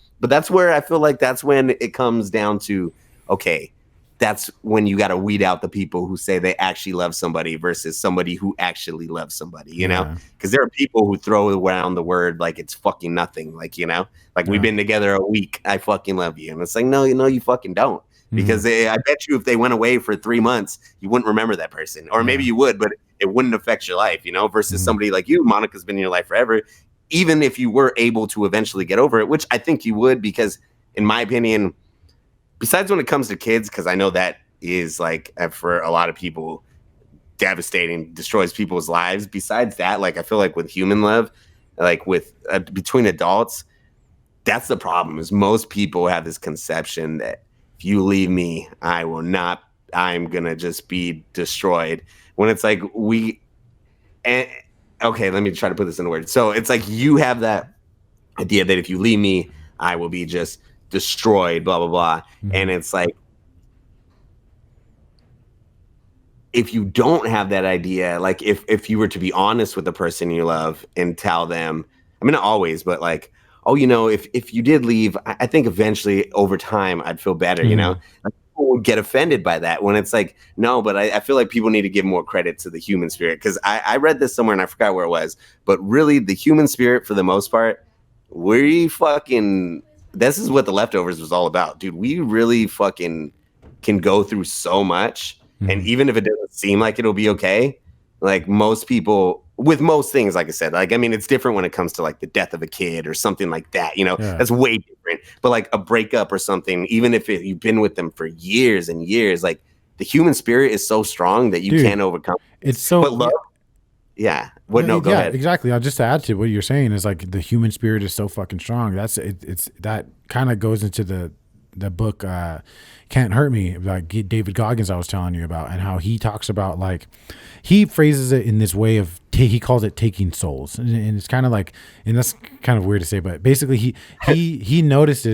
where I feel like that's when it comes down to okay, that's when you got to weed out the people who say they actually love somebody versus somebody who actually loves somebody, you know? Yeah. Because there are people who throw around the word like it's fucking nothing, like, you know, like we've Yeah. been together a week, I fucking love you. And it's like, no, you fucking don't. Mhm. Because I bet you if they went away for 3 months, you wouldn't remember that person. Or maybe Yeah. you would, but it wouldn't affect your life, you know, versus Mhm. somebody like you, Monica's been in your life forever. Even if you were able to eventually get over it, which I think you would, because in my opinion, besides when it comes to kids, because I know that is like for a lot of people devastating, destroys people's lives. Besides that, like I feel like with human love, like with between adults, that's the problem. Is most people have this conception that if you leave me, I will not. I'm gonna just be destroyed. When it's like and okay, let me try to put this in words. So it's like you have that idea that if you leave me, I will be just destroyed, blah blah blah. And Mhm. it's like if you don't have that idea, like if you were to be honest with the person you love and tell them, I mean not always, but like, oh, you know, if you did leave, I think eventually over time I'd feel better, you know? Mhm. Like, people would get offended by that when it's like, no, but I feel like people need to give more credit to the human spirit. Cause I read this somewhere and I forgot where it was, but really the human spirit for the most part, we fucking this is what the leftovers was all about, dude. We really fucking can go through so much. And Mhm. even if it doesn't seem like it'll be okay, like most people with most things, like I said, like I mean, it's different when it comes to like the death of a kid or something like that. You know, Yeah. that's way different. But like a breakup or something, even if you've been with them for years and years, like the human spirit is so strong that you Dude, can't overcome it's things. so But love, yeah. What? yeah, No, go yeah, ahead. exactly. I'll just add to what you're saying is like the human spirit is so fucking strong. That's it, it's that kind of goes into the book Can't Hurt Me, like David Goggins I was telling you about, and how he talks about like he phrases it in this way of he calls it taking souls, and it's kind of like, and that's kind of weird to say, but basically he noticed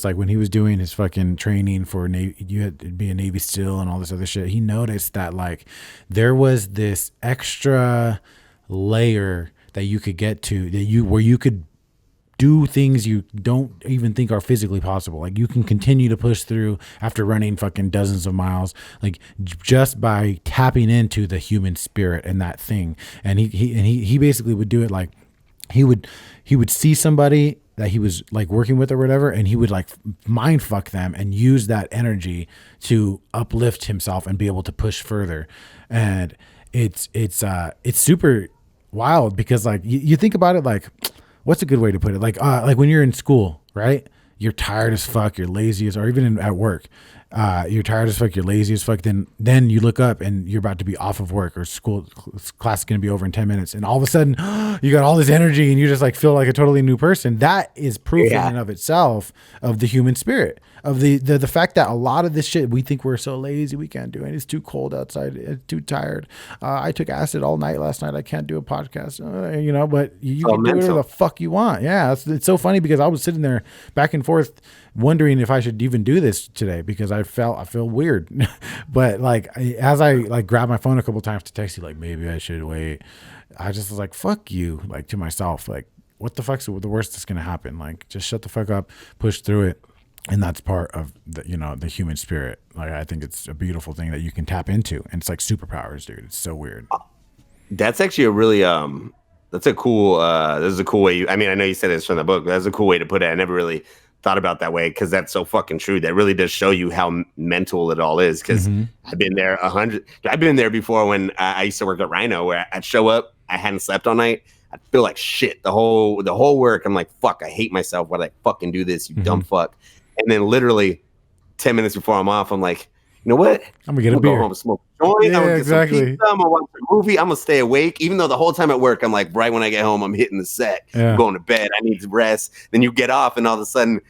like when he was doing his fucking training for Navy, you had to be a Navy SEAL and all this other shit. He noticed that like there was this extra layer that you could get to where you could do things you don't even think are physically possible. Like you can continue to push through after running fucking dozens of miles, like just by tapping into the human spirit and that thing. And he basically would do it like he would see somebody that he was like working with or whatever, and he would like mind fuck them and use that energy to uplift himself and be able to push further. And it's super wild because like you think about it, like what's a good way to put it? Like when you're in school, right? You're tired as fuck, you're lazy as, or even at work, you're tired as fuck, you're lazy as fuck, then you look up and you're about to be off of work or class is going to be over in 10 minutes. And all of a sudden you got all this energy and you just like feel like a totally new person. That is proof in and of itself of the human spirit, of the fact that a lot of this shit, we think we're so lazy, we can't do it. It's too cold outside. It's too tired. I took acid all night last night. I can't do a podcast, but you can do whatever the fuck you want. Yeah. It's so funny because I was sitting there back and forth wondering if I should even do this today because I feel weird. But like, as I like grabbed my phone a couple times to text you, like, maybe I should wait, I just was like, fuck you, like to myself, like, what the fuck's the worst that's going to happen? Like, just shut the fuck up, push through it. And that's part of the human spirit. Like, I think it's a beautiful thing that you can tap into, and it's like superpowers, dude. It's so weird. That's actually a really, that's a cool, this is a cool way. I know you said this from the book, but that's a cool way to put it. I never really thought about that way because that's so fucking true. That really does show you how mental it all is. Because I've been there I've been there before when I used to work at Rhino, where I'd show up, I hadn't slept all night, I'd feel like shit the whole work. I'm like, fuck, I hate myself. Why did I fucking do this? You dumb fuck. And then literally 10 minutes before I'm off, I'm like, you know what? I'm gonna get a beer. Go home and smoke a joint. I'm gonna get some pizza. I'm gonna watch a movie. I'm gonna stay awake. Even though the whole time at work, I'm like, right when I get home, I'm hitting the set. I'm going to bed. I need to rest. Then you get off, and all of a sudden,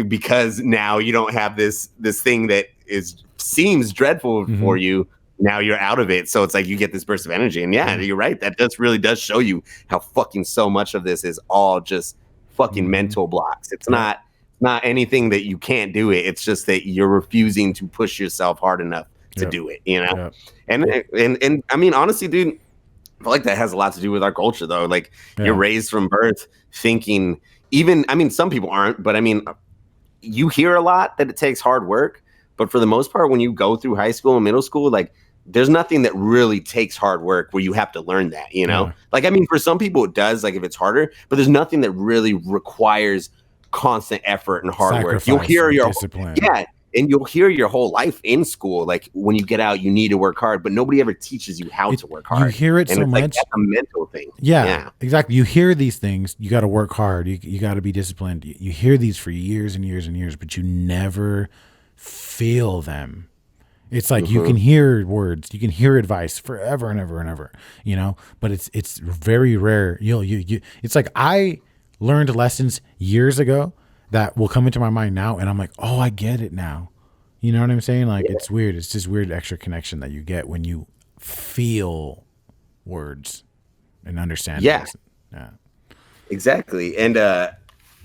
because now you don't have this thing that seems dreadful for you, now you're out of it. So it's like you get this burst of energy. And you're right. That really does show you how fucking so much of this is all just fucking mental blocks. It's not anything that you can't do it. It's just that you're refusing to push yourself hard enough to do it, And I mean, honestly, dude, I feel like that has a lot to do with our culture, though. Like, you're raised from birth thinking, some people aren't, but you hear a lot that it takes hard work. But for the most part, when you go through high school and middle school, like, there's nothing that really takes hard work where you have to learn that, Like, for some people it does, like, if it's harder, but there's nothing that really requires constant effort and hard work. You'll hear your discipline. And you'll hear your whole life in school, like, when you get out, you need to work hard, but nobody ever teaches you how to work hard. You hear it so much. Like, that's a mental thing. Yeah, exactly. You hear these things. You got to work hard. You got to be disciplined. You hear these for years and years and years, but you never feel them. It's like you can hear words, you can hear advice forever and ever and ever, but it's very rare. It's like I learned lessons years ago that will come into my mind now, and I'm like, oh, I get it now. You know what I'm saying? Like, it's weird. It's this weird extra connection that you get when you feel words and understand. Yeah, exactly. And I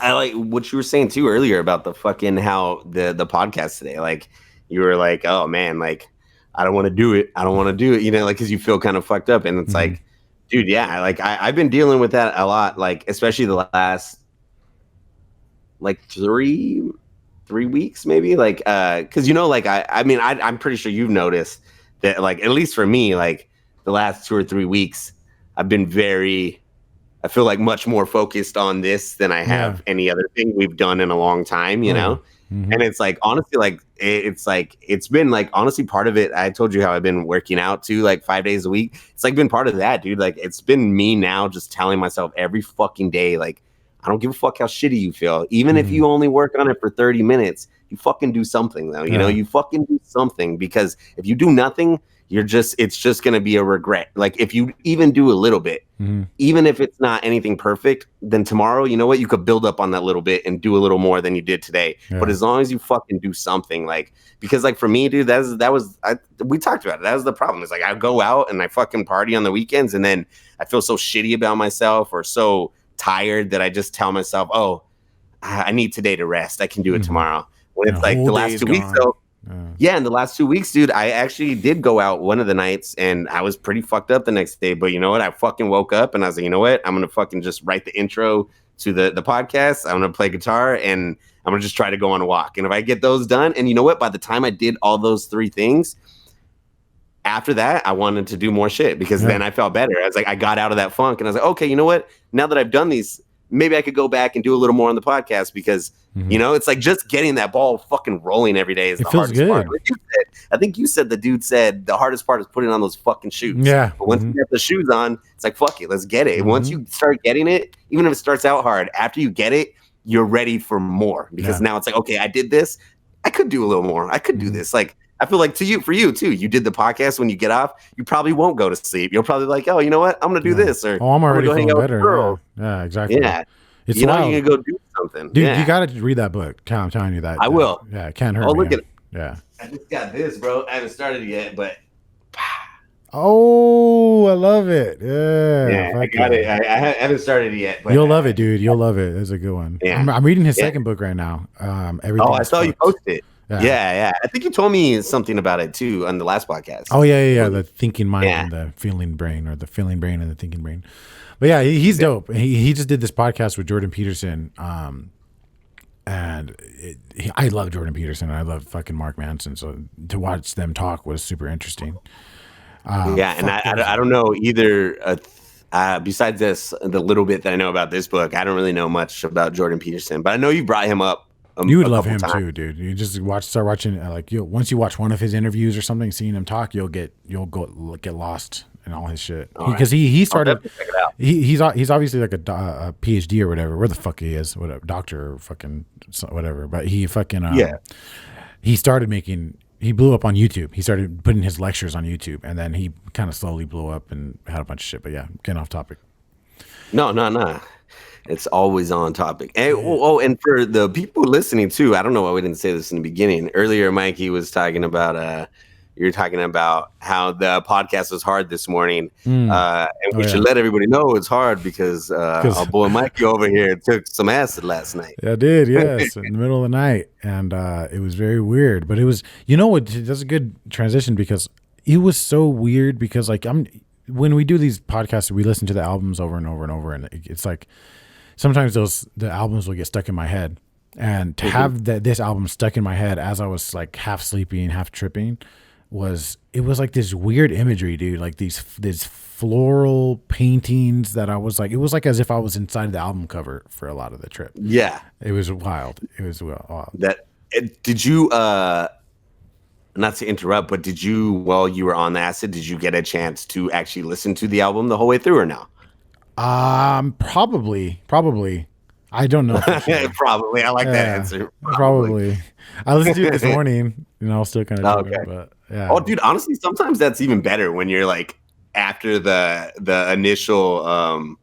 like what you were saying too earlier about the fucking how the podcast today. Like, you were like, oh man, like, I don't want to do it. Like, because you feel kind of fucked up, and it's like, dude, like I've been dealing with that a lot, like, especially the last like three weeks maybe, like because like I'm pretty sure you've noticed that, like, at least for me, like, the last 2 or 3 weeks I've been I feel like much more focused on this than I have any other thing we've done in a long time, and it's like, honestly, like, it's been like, honestly, part of it, I told you how I've been working out too, like 5 days a week. It's like been part of that, dude. Like, it's been me now just telling myself every fucking day, like, I don't give a fuck how shitty you feel. Even if you only work on it for 30 minutes, you fucking do something, though. You fucking do something, because if you do nothing, it's just going to be a regret. Like, if you even do a little bit, even if it's not anything perfect, then tomorrow, you know what? You could build up on that little bit and do a little more than you did today. Yeah. But as long as you fucking do something, like, because, like, for me, dude, we talked about it. That was the problem. It's like, I go out and I fucking party on the weekends, and then I feel so shitty about myself or so tired that I just tell myself, oh, I need today to rest. I can do it tomorrow. When it's like the last 2 weeks, though. In the last 2 weeks, dude, I actually did go out one of the nights, and I was pretty fucked up the next day. But you know what? I fucking woke up and I was like, you know what? I'm going to fucking just write the intro to the podcast. I'm going to play guitar, and I'm going to just try to go on a walk. And if I get those done, and you know what? By the time I did all those 3 things, after that, I wanted to do more shit, because then I felt better. I was like, I got out of that funk, and I was like, okay, you know what? Now that I've done these, maybe I could go back and do a little more on the podcast, because it's like just getting that ball fucking rolling every day is the hardest part. Like you said, I think you said the dude said the hardest part is putting on those fucking shoes. Yeah. But once you get the shoes on, it's like, fuck it, let's get it. Once you start getting it, even if it starts out hard, after you get it, you're ready for more, because now it's like, okay, I did this. I could do a little more. I could do this. Like, I feel like for you too, you did the podcast. When you get off, you probably won't go to sleep. You'll probably like, oh, you know what? I'm going to do this. Or, I'm already go hang feeling out with better. girls. Yeah, exactly. Yeah. It's you know, wild. you can go do something. Dude, you got to read that book. I'm telling you that. I will. Yeah, it can't hurt Oh, me. look at it. Yeah. I just got this, bro. I haven't started yet, but. Oh, I love it. Yeah, I got it. I haven't started it yet. But you'll love it, dude. You'll love it. It's a good one. Yeah. I'm reading his second book right now. Everything. Oh, I saw you post it. Yeah. I think you told me something about it too on the last podcast. Oh yeah. The thinking mind and the feeling brain, or the feeling brain and the thinking brain. But yeah, he's dope. He just did this podcast with Jordan Peterson. And I love Jordan Peterson. And I love fucking Mark Manson. So to watch them talk was super interesting. And I don't know either. Besides this, the little bit that I know about this book, I don't really know much about Jordan Peterson. But I know you brought him up. You would love him too, dude. You just start watching. Once you watch one of his interviews or something, seeing him talk, you'll get lost in all his shit. Because he started. He's obviously like a PhD or whatever. Where the fuck he is, whatever, doctor or fucking whatever. But he fucking He started making. He blew up on YouTube. He started putting his lectures on YouTube, and then he kind of slowly blew up and had a bunch of shit. But yeah, getting off topic. No. It's always on topic. And, and for the people listening too, I don't know why we didn't say this in the beginning. Earlier, Mikey was talking about you're talking about how the podcast was hard this morning. And we should let everybody know it's hard because our boy Mikey over here took some acid last night. I did, yes, in the middle of the night. And it was very weird. But it was, that's a good transition because it was so weird because when we do these podcasts, we listen to the albums over and over and over. And it's like, sometimes the albums will get stuck in my head, and to have this album stuck in my head as I was like half sleeping, half tripping, was like this weird imagery, dude. Like these floral paintings that I was like, it was like as if I was inside the album cover for a lot of the trip. Yeah, it was wild. It was wild. Did you? Not to interrupt, but did you, while you were on the acid, did you get a chance to actually listen to the album the whole way through or no? Probably. I don't know. Sure. Probably. I like that answer. Probably. I listened to it this morning. I'll still kind of okay. But yeah. Oh, dude, honestly, sometimes that's even better when you're like after the initial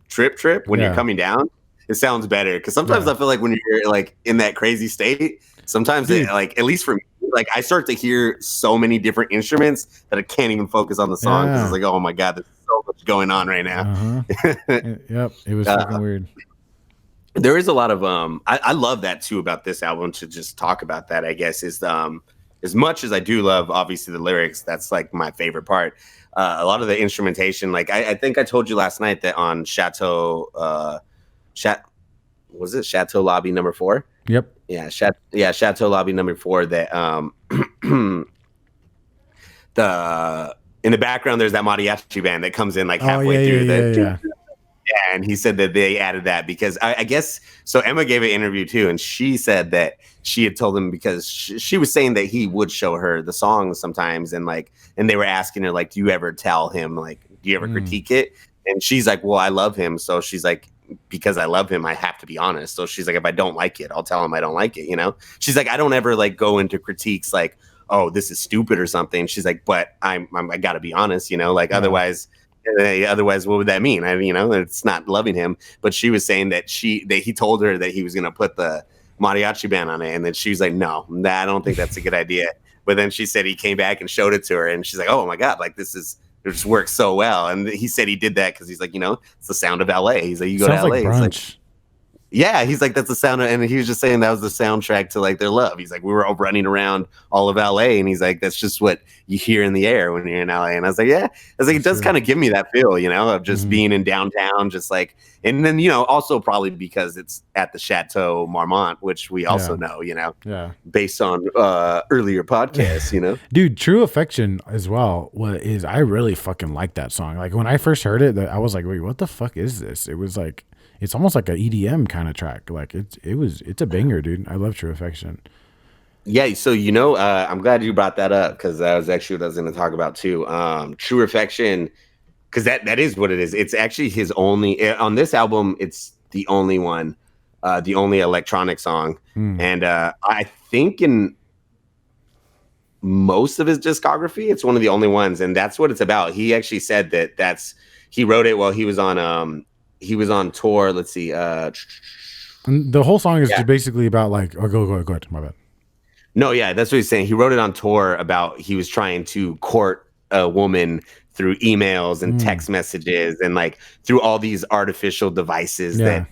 trip when you're coming down. It sounds better because sometimes I feel like when you're like in that crazy state, sometimes it, like, at least for me, like I start to hear so many different instruments that I can't even focus on the song because it's like, oh my god, there's so much going on right now. Yep, it was fucking weird. There is a lot of I love that too about this album. To just talk about that, I guess, is as much as I do love obviously the lyrics, that's like my favorite part. A lot of the instrumentation, like I think I told you last night that on Chateau Lobby number 4? Yep. Yeah, Chateau Lobby number 4. That in the background there's that mariachi band that comes in like halfway through. Yeah, and he said that they added that because I guess so. Emma gave an interview too, and she said that she had told him because she was saying that he would show her the songs sometimes, and they were asking her like, do you ever tell him, like, do you ever critique it? And she's like, well, I love him, so she's like, because I love him, I have to be honest. So she's like, if I don't like it, I'll tell him I don't like it. She's like, I don't ever like go into critiques like, oh, this is stupid or something. She's like, but I gotta be honest, otherwise, what would that mean? It's not loving him. But she was saying that he told her that he was gonna put the mariachi band on it, and then she was like, no, I don't think that's a good idea. But then she said he came back and showed it to her, and she's like, oh my god, like it just works so well. And he said he did that because he's like, it's the sound of LA. He's like, you go to LA. Like brunch. Yeah, he's like, that's the sound of, and he was just saying that was the soundtrack to like their love. He's like, we were all running around all of LA, and he's like, that's just what you hear in the air when you're in LA. And I was like, yeah, it does kind of give me that feel, of just being in downtown, just like, and then also probably because it's at the Chateau Marmont, which we also know, based on earlier podcasts, Dude, True Affection as well is I really fucking like that song. Like when I first heard it, I was like, wait, what the fuck is this? It was like, it's almost like an EDM kind of track. Like it's a banger, dude. I love True Affection. Yeah, so I'm glad you brought that up because that was actually what I was going to talk about too. True Affection, because that is what it is. It's actually his only on this album. It's the only one the only electronic song. Hmm. And I think in most of his discography, it's one of the only ones, and that's what it's about. He actually said he wrote it while he was on tour. Let's see. And the whole song is Yeah. just basically about like, oh, go ahead. My bad. No, yeah, that's what he's saying. He wrote it on tour about he was trying to court a woman through emails and text messages and like through all these artificial devices that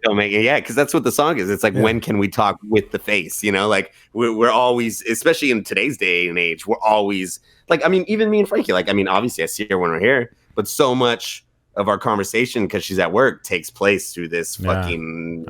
don't make it. Yeah, because that's what the song is. It's like, when can we talk with the face? You know, like we're always, especially in today's day and age, we're always like, I mean, even me and Frankie, like, I mean, obviously I see her when we're here, but so much of our conversation, because she's at work, takes place through this fucking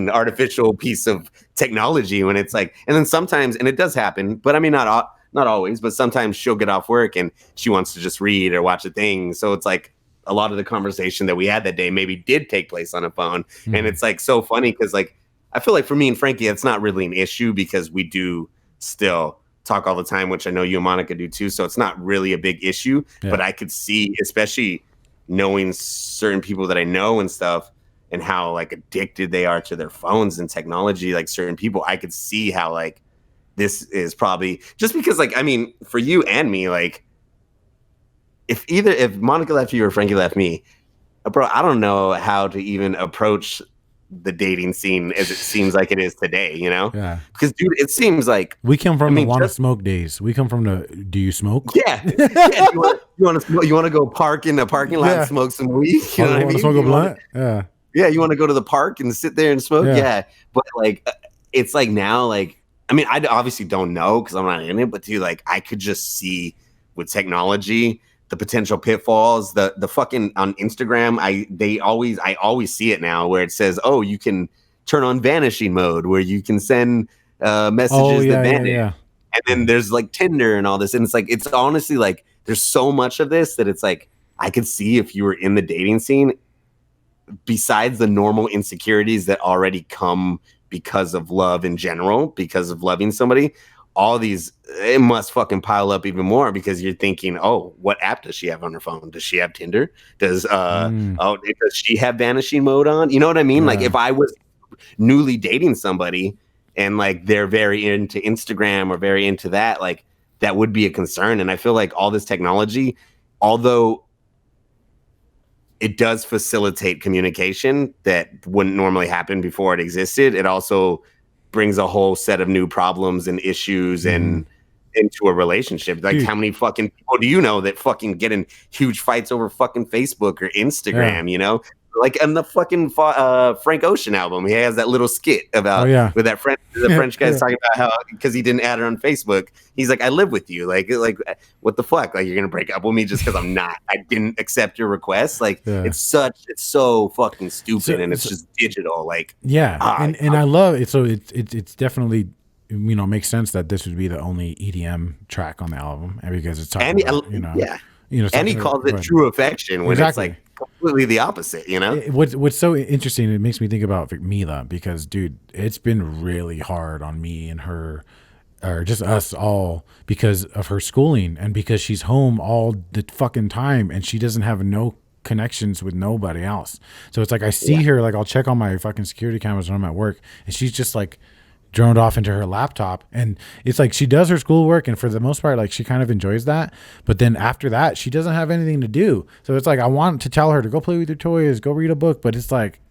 artificial piece of technology. When it's like, and then sometimes, and it does happen, but I mean, not always, but sometimes she'll get off work and she wants to just read or watch a thing. So it's like a lot of the conversation that we had that day maybe did take place on a phone. And it's like so funny because like I feel like for me and Frankie, it's not really an issue because we do still talk all the time, which I know you and Monica do too. So it's not really a big issue, but I could see, especially knowing certain people that I know and stuff, and how like addicted they are to their phones and technology, like certain people, I could see how like this is probably just because, like, I mean, for you and me, like if Monica left you or Frankie left me, bro, I don't know how to even approach the dating scene as it seems like it is today, you know? Yeah. Because dude, it seems like we come from the want to smoke days. We come from the do you smoke? Yeah. You want to go park in the parking lot and smoke some weed? You know what I mean? Smoke a blunt? Yeah, you want to go to the park and sit there and smoke? Yeah. But like it's like now, like, I mean, I obviously don't know because I'm not in it, but dude, like I could just see with technology the potential pitfalls, the fucking on Instagram, I always see it now where it says, oh, you can turn on vanishing mode where you can send messages that vanish. And then there's like Tinder and all this. And it's like, it's honestly like there's so much of this that it's like I could see if you were in the dating scene, besides the normal insecurities that already come because of love in general, because of loving somebody, all these, it must fucking pile up even more because you're thinking, oh, what app does she have on her phone? Does she have Tinder? Does she have vanishing mode on? You know what I mean? Like if I was newly dating somebody and like they're very into Instagram or very into that, like that would be a concern. And I feel like all this technology, although it does facilitate communication that wouldn't normally happen before it existed, it also brings a whole set of new problems and issues and into a relationship. Like, how many fucking people do you know that fucking get in huge fights over fucking Facebook or Instagram, you know? Like in the fucking Frank Ocean album, he has that little skit about with that French guy's talking about how because he didn't add her on Facebook, he's like, I live with you, like what the fuck, like you're gonna break up with me just because I didn't accept your request, like it's so fucking stupid and it's just digital, like and I love it. So it's definitely, you know, makes sense that this would be the only EDM track on the album, and because it's talking about, and he calls it true affection when it's like completely the opposite, you know. What's so interesting, it makes me think about Mila, because dude, it's been really hard on me and her, or just us all, because of her schooling and because she's home all the fucking time and she doesn't have no connections with nobody else. So it's like I see her, like I'll check on my fucking security cameras when I'm at work and she's just like droned off into her laptop, and it's like she does her schoolwork and for the most part like she kind of enjoys that, but then after that she doesn't have anything to do. So it's like I want to tell her to go play with your toys, go read a book, but it's like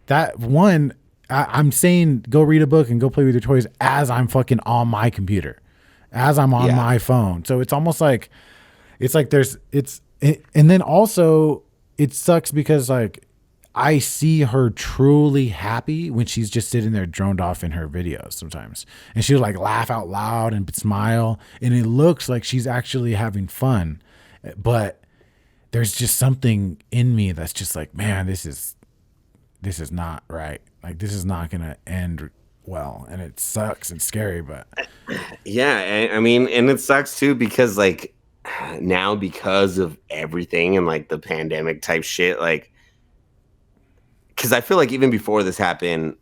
that one, I'm saying go read a book and go play with your toys as I'm fucking on my computer, as I'm on my phone. So it's almost like and then also it sucks because like I see her truly happy when she's just sitting there droned off in her videos sometimes. And she'll like laugh out loud and smile. And it looks like she's actually having fun. But there's just something in me that's just like, man, this is not right. Like this is not going to end well. And it sucks. It's scary, but. Yeah. I mean, and it sucks too, because like now because of everything and like the pandemic type shit, like, because I feel like even before this happened,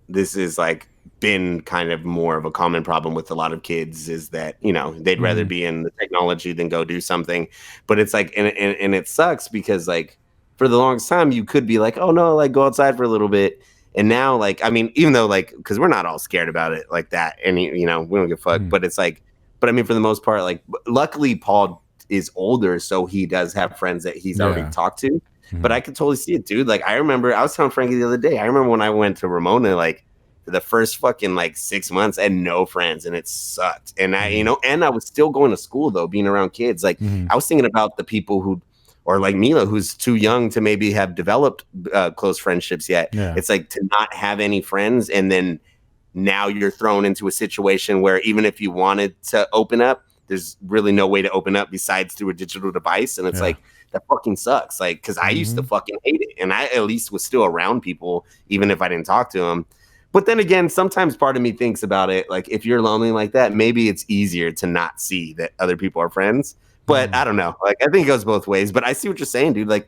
this is like been kind of more of a common problem with a lot of kids, is that, you know, they'd rather be in the technology than go do something. But it's like, and it sucks because like for the longest time you could be like, oh no, like go outside for a little bit. And now, like, I mean, even though, like, because we're not all scared about it like that, and we don't give a fuck. But it's like, but I mean, for the most part, like, luckily Paul is older, so he does have friends that he's already talked to. But I could totally see it, dude. Like, I remember I was telling Frankie the other day. I remember when I went to Ramona, like, for the first fucking like 6 months, I had no friends, and it sucked. And and I was still going to school though, being around kids. Like, I was thinking about the people who, or like Mila, who's too young to maybe have developed close friendships yet. It's like to not have any friends, and then now you're thrown into a situation where even if you wanted to open up, there's really no way to open up besides through a digital device. And it's like, that fucking sucks. Like, because I used to fucking hate it, and I at least was still around people even if I didn't talk to them. But then again, sometimes part of me thinks about it, like, if you're lonely like that, maybe it's easier to not see that other people are friends. But I don't know. Like, I think it goes both ways. But I see what you're saying, dude. Like,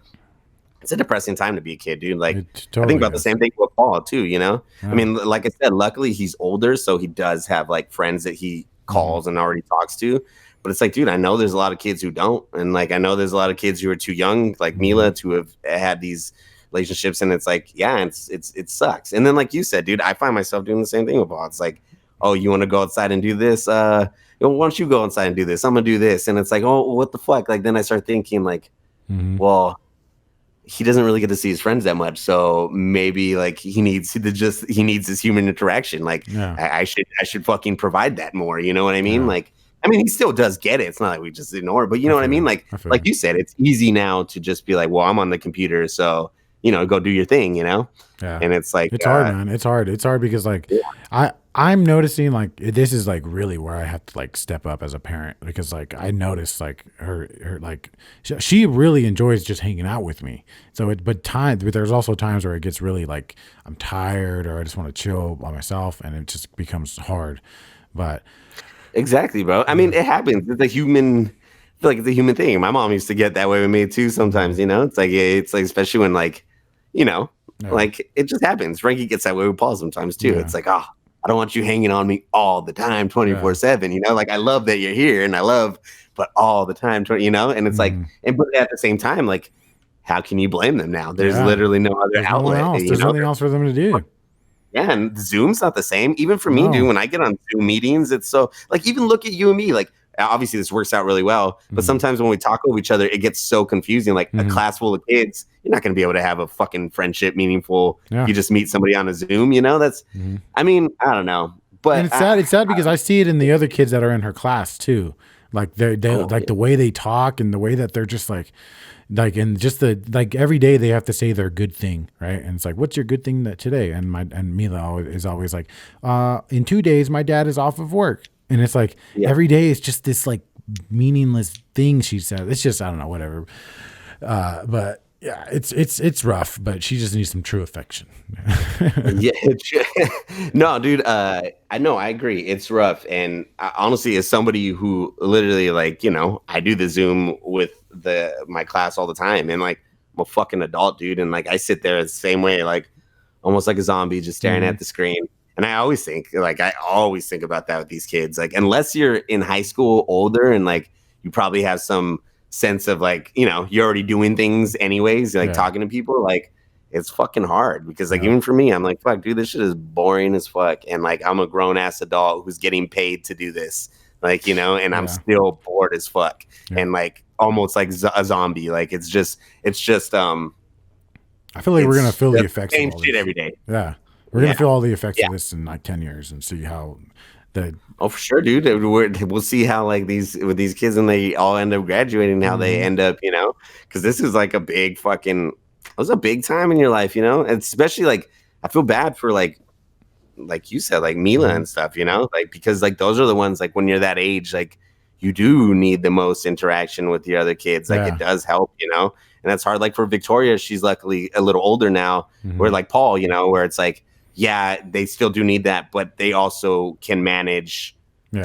it's a depressing time to be a kid, dude. Like, totally I think about the same thing with Paul too. I mean, like I said, luckily he's older, so he does have like friends that he calls and already talks to. But it's like, dude, I know there's a lot of kids who don't, and like I know there's a lot of kids who are too young, like Mila, to have had these relationships, and it's like, it sucks. And then, like you said, dude, I find myself doing the same thing with Paul. It's like, oh, you want to go outside and do this? Why don't you go inside and do this? I'm gonna do this. And it's like, oh, what the fuck? Like, then I start thinking like, well, he doesn't really get to see his friends that much, so maybe like he needs his human interaction. Like, I should fucking provide that more. You know what I mean? Like, I mean, he still does get it. It's not like we just ignore it, but you know what I mean? Like you said, it's easy now to just be like, well, I'm on the computer, so go do your thing. And it's like, it's hard, man. It's hard because like I'm noticing like this is like really where I have to like step up as a parent, because like I noticed like her like she really enjoys just hanging out with me. So but there's also times where it gets really like I'm tired, or I just want to chill by myself, and it just becomes hard. But exactly, bro. I mean, it happens. It's a human. I feel like it's a human thing. My mom used to get that way with me too. Sometimes, it's like especially when like, like it just happens. Frankie gets that way with Paul sometimes too. It's like, oh, I don't want you hanging on me all the time, 24/7. Like, I love that you're here, and but all the time, and it's like, but at the same time, like, how can you blame them now? There's literally no other outlet. There's nothing else for them to do. Yeah, and Zoom's not the same. Even for me, dude, when I get on Zoom meetings, it's so, like, even look at you and me. Like, obviously this works out really well, but sometimes when we talk over each other, it gets so confusing. Like, a class full of kids, you're not going to be able to have a fucking friendship meaningful. You just meet somebody on a Zoom, that's, I mean, I don't know. But and it's sad because I see it in the other kids that are in her class too. Like they like the way they talk and the way that they're just like and just like every day they have to say their good thing, right? And it's like, what's your good thing that today? And Mila is always like, in 2 days my dad is off of work, and it's like every day is just this like meaningless thing she said. It's just, I don't know, whatever. But yeah, it's rough, but she just needs some true affection. No, dude. I know, I agree. It's rough, and honestly, as somebody who literally, like, I do the Zoom with my class all the time, and like, I'm a fucking adult, dude, and like, I sit there the same way, like, almost like a zombie, just staring at the screen. And I always think about that with these kids. Like, unless you're in high school, older, and like, you probably have some sense of like, you're already doing things anyways, like talking to people, like, it's fucking hard, because like, even for me, I'm like, fuck, dude, this shit is boring as fuck, and like, I'm a grown ass adult who's getting paid to do this, like, and I'm still bored as fuck, and like almost like a zombie. Like, it's just I feel like we're gonna feel the effects same of all shit this every day. We're gonna feel all the effects of this in like 10 years and see how for sure, dude. We'll see how like these kids, and they all end up graduating, how they end up, because this is like a big fucking, it was a big time in your life, and especially like, I feel bad for like you said, like Mila and stuff, like, because like those are the ones, like, when you're that age, like, you do need the most interaction with the other kids. Like, it does help, and that's hard. Like, for Victoria, she's luckily a little older now, where like Paul, where it's like, they still do need that, but they also can manage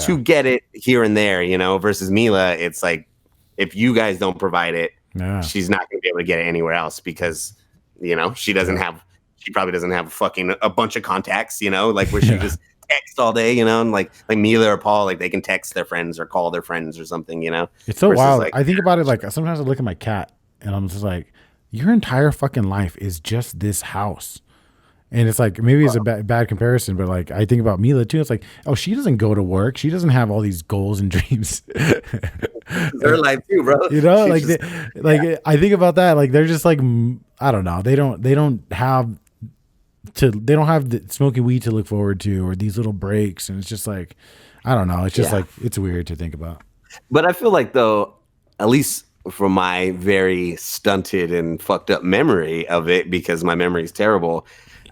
to get it here and there, versus Mila. It's like, if you guys don't provide it, she's not going to be able to get it anywhere else, because, she probably doesn't have fucking a bunch of contacts, like, where she just text all day, and like Mila or Paul, like, they can text their friends or call their friends or something, It's so wild. Like, I think about it, like, sometimes I look at my cat and I'm just like, your entire fucking life is just this house. And it's like, maybe it's a bad comparison, but like, I think about Mila too. It's like, oh, she doesn't go to work. She doesn't have all these goals and dreams. It's her life too, bro. You know, She like, just, I think about that. Like, they're just like, I don't know. They don't have the smoking weed to look forward to, or these little breaks. And it's just like, I don't know. It's just like, it's weird to think about. But I feel like, though, at least from my very stunted and fucked up memory of it, because my memory is terrible.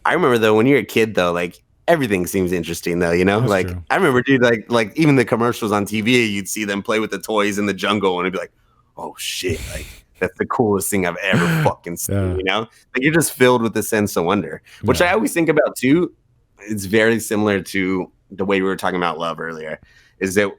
I remember, though, when you're a kid, though, like, everything seems interesting, though, you know? That's like, true. I remember, dude, like even the commercials on TV, you'd see them play with the toys in the jungle, and it'd be like, oh, shit, like, that's the coolest thing I've ever fucking seen, you know? Like, you're just filled with a sense of wonder, which I always think about, too. It's very similar to the way we were talking about love earlier, is that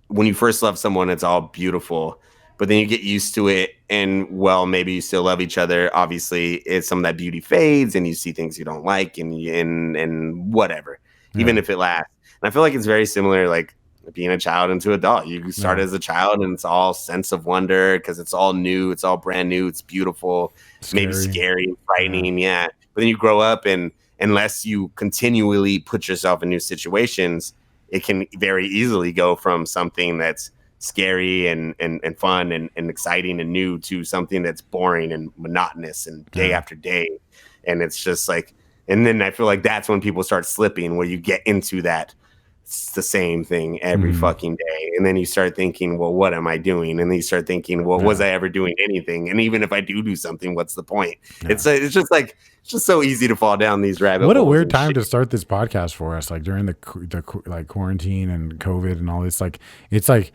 when you first love someone, it's all beautiful. But then you get used to it, and well, maybe you still love each other. Obviously, it's some of that beauty fades, and you see things you don't like, and whatever, even if it lasts. And I feel like it's very similar, like being a child into adult. You start as a child, and it's all sense of wonder because it's all new, it's all brand new, it's beautiful, maybe scary and frightening, But then you grow up, and unless you continually put yourself in new situations, it can very easily go from something that's scary and fun and exciting and new to something that's boring and monotonous and day after day. And it's just like, and then I feel like that's when people start slipping, where you get into that, it's the same thing every fucking day. And then you start thinking, well, what am I doing? And then you start thinking, well, was I ever doing anything? And even if I do something, what's the point? It's just like, it's just so easy to fall down these rabbit holes. What a weird time to start this podcast for us, like during the like quarantine and COVID and all this. Like, it's like,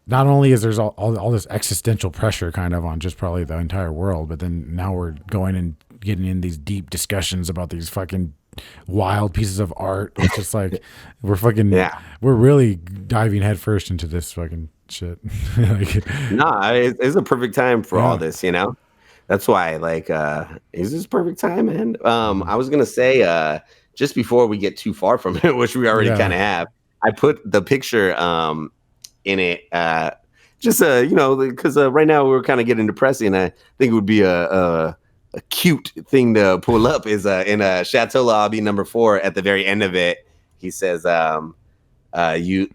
not only is there's all this existential pressure kind of on just probably the entire world, but then now we're going and getting in these deep discussions about these fucking wild pieces of art. It's just like, we're really diving headfirst into this fucking shit. It's a perfect time for all this, you know? That's why, like, is this perfect time, man? I was going to say, just before we get too far from it, which we already kind of have, I put the picture in it, just you know, because right now we're kind of getting depressing. I think it would be a cute thing to pull up is in Chateau Lobby number 4 at the very end of it. He says, "You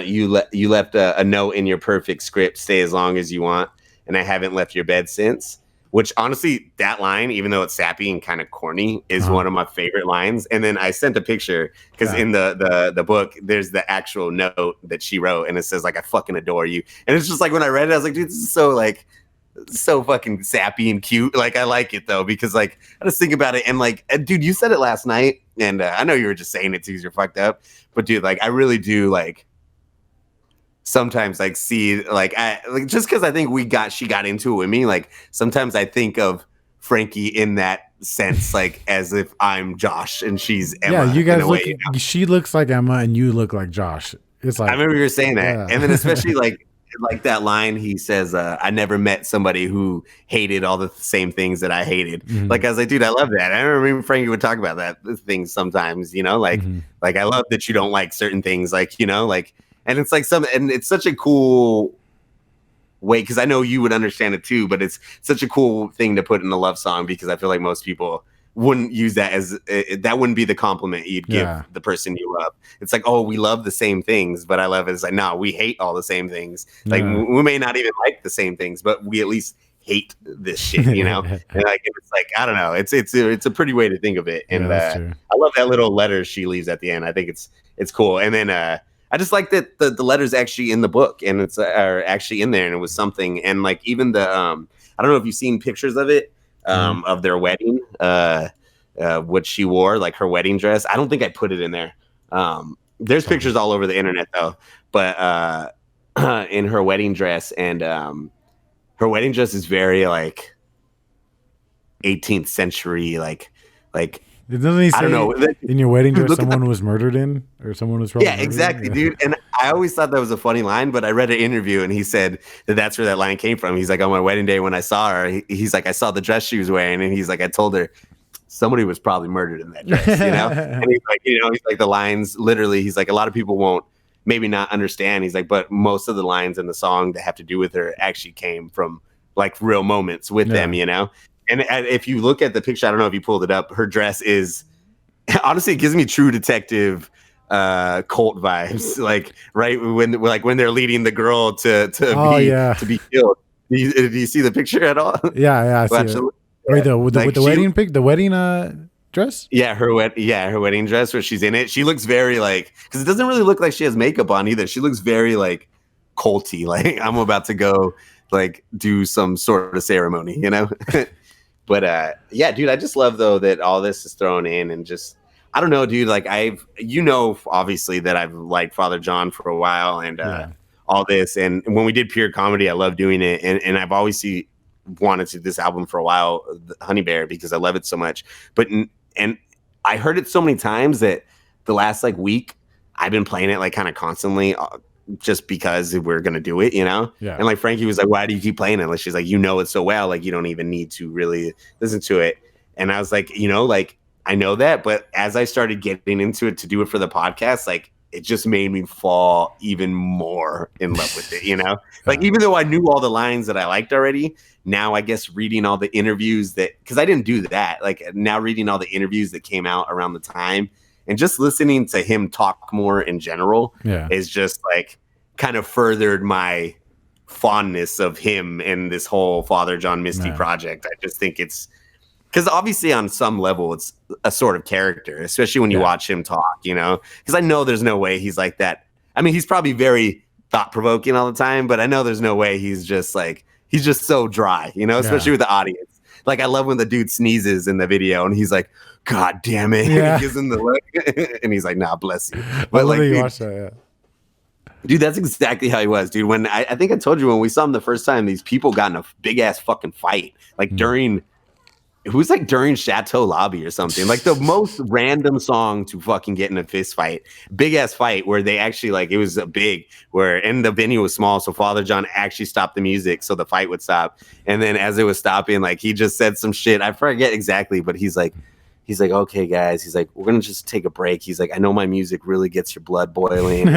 you left a note in your perfect script. Stay as long as you want, and I haven't left your bed since." Which, honestly, that line, even though it's sappy and kind of corny, is one of my favorite lines. And then I sent a picture because in the book, there's the actual note that she wrote, and it says, like, I fucking adore you. And it's just like, when I read it, I was like, dude, this is so fucking sappy and cute. Like, I like it, though, because, like, I just think about it. And, like, dude, you said it last night, and I know you were just saying it because you're fucked up. But, dude, like, I really do, like, sometimes like see like just because I think she got into it with me, like sometimes I think of Frankie in that sense, like as if I'm Josh and she's Emma. Yeah, you guys look, you know? She looks like Emma and you look like Josh. It's like, I remember you were saying that. And then especially like that line he says, I never met somebody who hated all the same things that I hated. Like I was like, dude, I love that. I remember Frankie would talk about that things sometimes, you know, like like I love that you don't like certain things, like, you know, like. And it's like and it's such a cool way, because I know you would understand it too, but it's such a cool thing to put in a love song, because I feel like most people wouldn't use that as that wouldn't be the compliment you'd give the person you love. It's like, oh, we love the same things, but I love it. It's like, no, we hate all the same things. Like we may not even like the same things, but we at least hate this shit, you know? And like it's like, I don't know, it's a pretty way to think of it. And I love that little letter she leaves at the end. I think it's cool. And then I just like that the letter's actually in the book, and it's are actually in there, and it was something. And like even the I don't know if you've seen pictures of it of their wedding, what she wore, like her wedding dress. I don't think I put it in there. There's pictures all over the internet though, but in her wedding dress, and her wedding dress is very like 18th century, like. Doesn't he say, I don't know, in your wedding dress someone was murdered in, or someone was probably exactly, dude. And I always thought that was a funny line, but I read an interview and he said that's where that line came from. He's like, on my wedding day when I saw her, he's like, I saw the dress she was wearing, and he's like, I told her somebody was probably murdered in that dress, you know? And he's like, you know, he's like, the lines literally, he's like, a lot of people won't maybe not understand. He's like, but most of the lines in the song that have to do with her actually came from like real moments with them, you know? And if you look at the picture, I don't know if you pulled it up. Her dress is honestly, it gives me True Detective cult vibes. Like when they're leading the girl to be killed. Do you see the picture at all? Yeah, I see it. Wait, with the wedding pic, the wedding dress? Yeah, her wedding dress where she's in it. She looks very like, because it doesn't really look like she has makeup on either. She looks very like culty. Like I'm about to go like do some sort of ceremony, you know? But yeah, dude, I just love though that all this is thrown in and just, I don't know, dude, like obviously that I've liked Father John for a while and all this. And when we did Pure Comedy, I love doing it. And I've always wanted to do this album for a while, Honeybear, because I love it so much. And I heard it so many times that the last like week I've been playing it like kind of constantly just because we're going to do it, you know? Yeah. And like Frankie was like, why do you keep playing it? Like, she's like, you know it so well, like you don't even need to really listen to it. And I was like, like, I know that, but as I started getting into it to do it for the podcast, like it just made me fall even more in love with it, you know? Like even though I knew all the lines that I liked already, now I guess reading all the interviews because I didn't do that. Like now reading all the interviews that came out around the time and just listening to him talk more in general is just like kind of furthered my fondness of him and this whole Father John Misty project. I just think it's, because obviously on some level it's a sort of character, especially when you watch him talk, you know, because I know there's no way he's like that. I mean, he's probably very thought-provoking all the time, but I know there's no way he's just so dry, you know, especially with the audience. Like I love when the dude sneezes in the video and he's like, God damn it. And he gives him the look and he's like, nah, bless you. But like, dude, watch that, dude, that's exactly how he was, dude. When I think I told you when we saw him the first time, these people got in a big ass fucking fight, like during Chateau Lobby or something, like the most random song to fucking get in a fist fight, big ass fight where they actually like, it was and the venue was small. So Father John actually stopped the music so the fight would stop. And then as it was stopping, like he just said some shit. I forget exactly, but he's like, okay, guys. He's like, we're going to just take a break. He's like, I know my music really gets your blood boiling.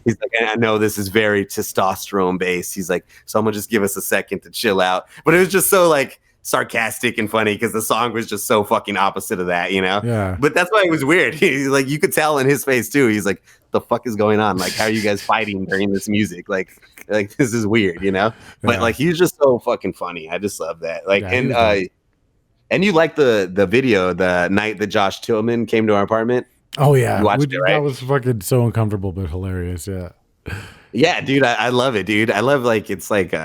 He's like, I know this is very testosterone based. He's like, so I'm going to just give us a second to chill out. But it was just so like sarcastic and funny because the song was just so fucking opposite of that, you know? Yeah. But that's why it was weird. He's like, you could tell in his face too. He's like, the fuck is going on? Like, how are you guys fighting during this music? Like this is weird, you know? But like, he's just so fucking funny. I just love that. Like, and you like the video, the night that Josh Tillman came to our apartment? Oh yeah. You watched it, right? That was fucking so uncomfortable, but hilarious. Yeah. Yeah, dude. I love it, dude. I love like, it's like,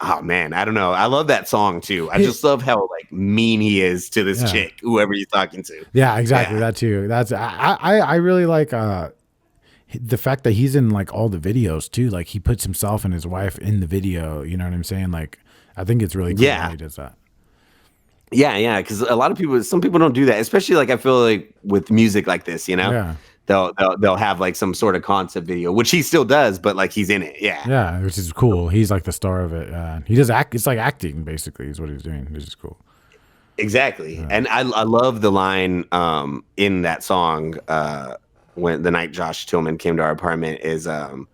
oh man, I don't know. I love that song too. I just love how like mean he is to this chick, whoever he's talking to. Yeah, exactly. That too. That's I really like the fact that he's in like all the videos too. Like he puts himself and his wife in the video. You know what I'm saying? Like I think it's really cool how he does that. Yeah, because some people don't do that, especially like I feel like with music like this, you know. Yeah. They'll have like some sort of concept video, which he still does, but like he's in it. Yeah, which is cool. He's like the star of it. He does act. It's like acting basically is what he's doing, which is cool. Exactly. And I love the line in that song when the night Josh Tillman came to our apartment is and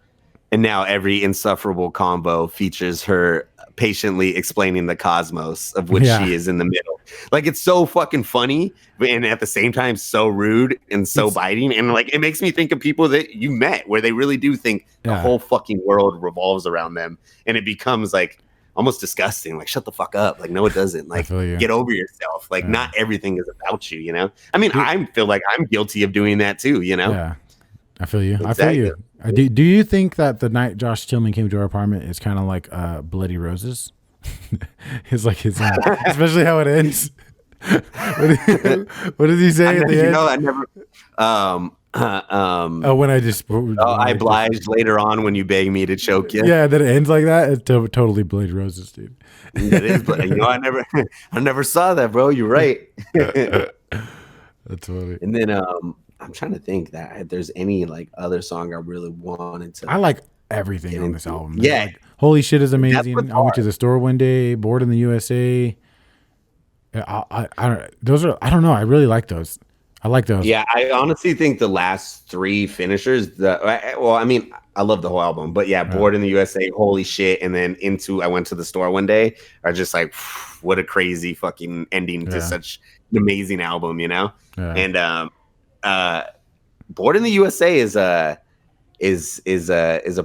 now every insufferable combo features her patiently explaining the cosmos of which she is in the middle. Like it's so fucking funny, and at the same time so rude and so biting, and like it makes me think of people that you met where they really do think the whole fucking world revolves around them, and it becomes like almost disgusting. Like shut the fuck up. Like no, it doesn't. Like get over yourself. Like not everything is about you. You know. I mean, I feel like I'm guilty of doing that too. You know. Yeah. I feel you. Exactly. I feel you. Do you think that the night Josh Tillman came to our apartment is kind of like Bloody Roses? It's like his, especially how it ends. What does he say at the end? I never. When I just. I obliged later on when you begged me to choke you. Yeah, that it ends like that. It's totally Bloody Roses, dude. It is, but I never saw that, bro. You're right. That's funny. And then I'm trying to think that if there's any like other song I really wanted to. I like everything on this album. Yeah, like, Holy Shit is amazing. I went to the store one day. Bored in the USA. I don't know. I really like those. I like those. Yeah, I honestly think the last three finishers. I mean, I love the whole album. But yeah, Bored in the USA, holy shit. And then I went to the store one day, are just like, what a crazy fucking ending to such an amazing album, you know? Yeah. And Bored in the USA is a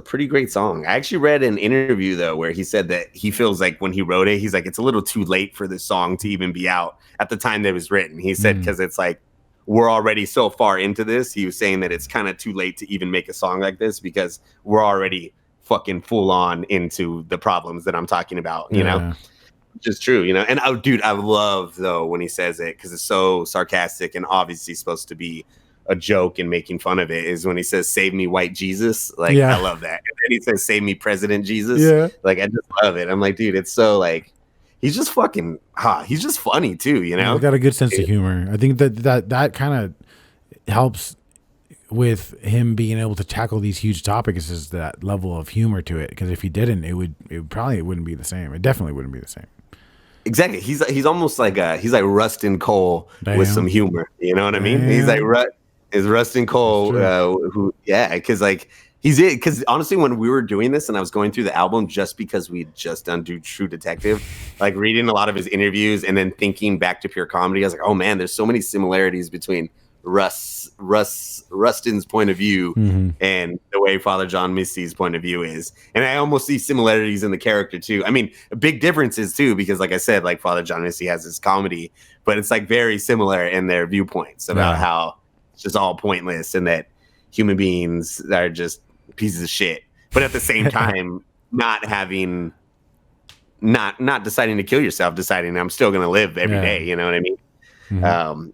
pretty great song. I actually read an interview though where he said that he feels like when he wrote it, he's like, it's a little too late for this song to even be out at the time that it was written. He said because it's like we're already so far into this. He was saying that it's kind of too late to even make a song like this because we're already fucking full on into the problems that I'm talking about, you know? Which is true, you know? And dude, I love though when he says it because it's so sarcastic and obviously supposed to be a joke and making fun of it, is when he says, "Save me, white Jesus." Like, I love that. And then he says, "Save me, President Jesus." Yeah. Like, I just love it. I'm like, dude, it's so like, he's just fucking he's just funny too, you know? He's got a good sense of humor. I think that kind of helps with him being able to tackle these huge topics, is that level of humor to it. Because if he didn't, it wouldn't be the same. It definitely wouldn't be the same. Exactly. He's almost like he's like Rustin Cole with some humor. You know what I mean? He's like Rustin Cole, because honestly, when we were doing this and I was going through the album, just because we had just done True Detective, like reading a lot of his interviews and then thinking back to pure comedy, I was like, oh man, there's so many similarities between Rustin's point of view and the way Father John Misty's point of view is. And I almost see similarities in the character too. I mean, big differences too, because like I said, like Father John Misty has his comedy, but it's like very similar in their viewpoints about how it's just all pointless and that human beings are just pieces of shit. But at the same time, not deciding to kill yourself, deciding I'm still going to live every day. You know what I mean?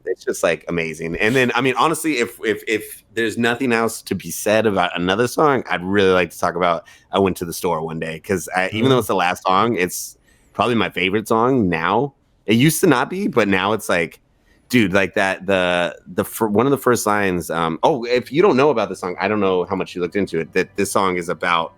It's just like amazing. And then, I mean, honestly, if there's nothing else to be said about another song, I'd really like to talk about I Went to the Store One Day, because even though it's the last song, it's probably my favorite song now. It used to not be, but now it's like, dude, like that one of the first lines. If you don't know about the song, I don't know how much you looked into it. That this song is about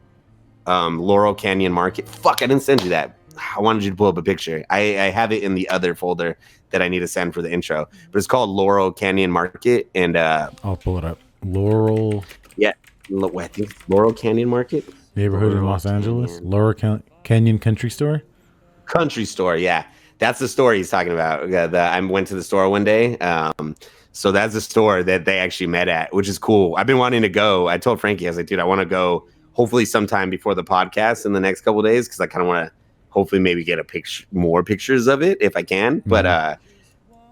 Laurel Canyon Market. Fuck, I didn't send you that. I wanted you to pull up a picture. I have it in the other folder that I need to send for the intro, but it's called Laurel Canyon Market, and I'll pull it up. Laurel. Yeah, I think it's Laurel Canyon Market Neighborhood in Los Angeles. Laurel Canyon Country Store. Country Store, yeah, that's the store he's talking about. I went to the store one day. So that's the store that they actually met at, which is cool. I've been wanting to go. I told Frankie, I was like, dude, I want to go hopefully sometime before the podcast in the next couple of days, because I kind of want to hopefully maybe get more pictures of it if I can. But I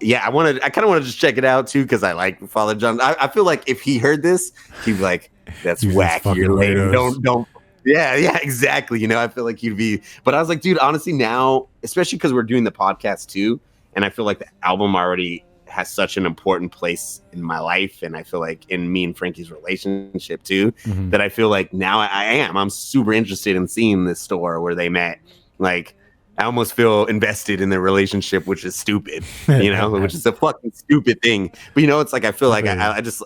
kind of want to just check it out too, because I like Father John. I feel like if he heard this, he'd be like, that's whack. You're lame. Don't. Yeah, exactly. You know, I feel like he'd be. But I was like, dude, honestly, now, especially because we're doing the podcast too, and I feel like the album already has such an important place in my life, and I feel like in me and Frankie's relationship too, that I feel like now I'm super interested in seeing this store where they met. Like, I almost feel invested in their relationship, which is stupid, you know, which is a fucking stupid thing. But, you know, it's like, I feel like I just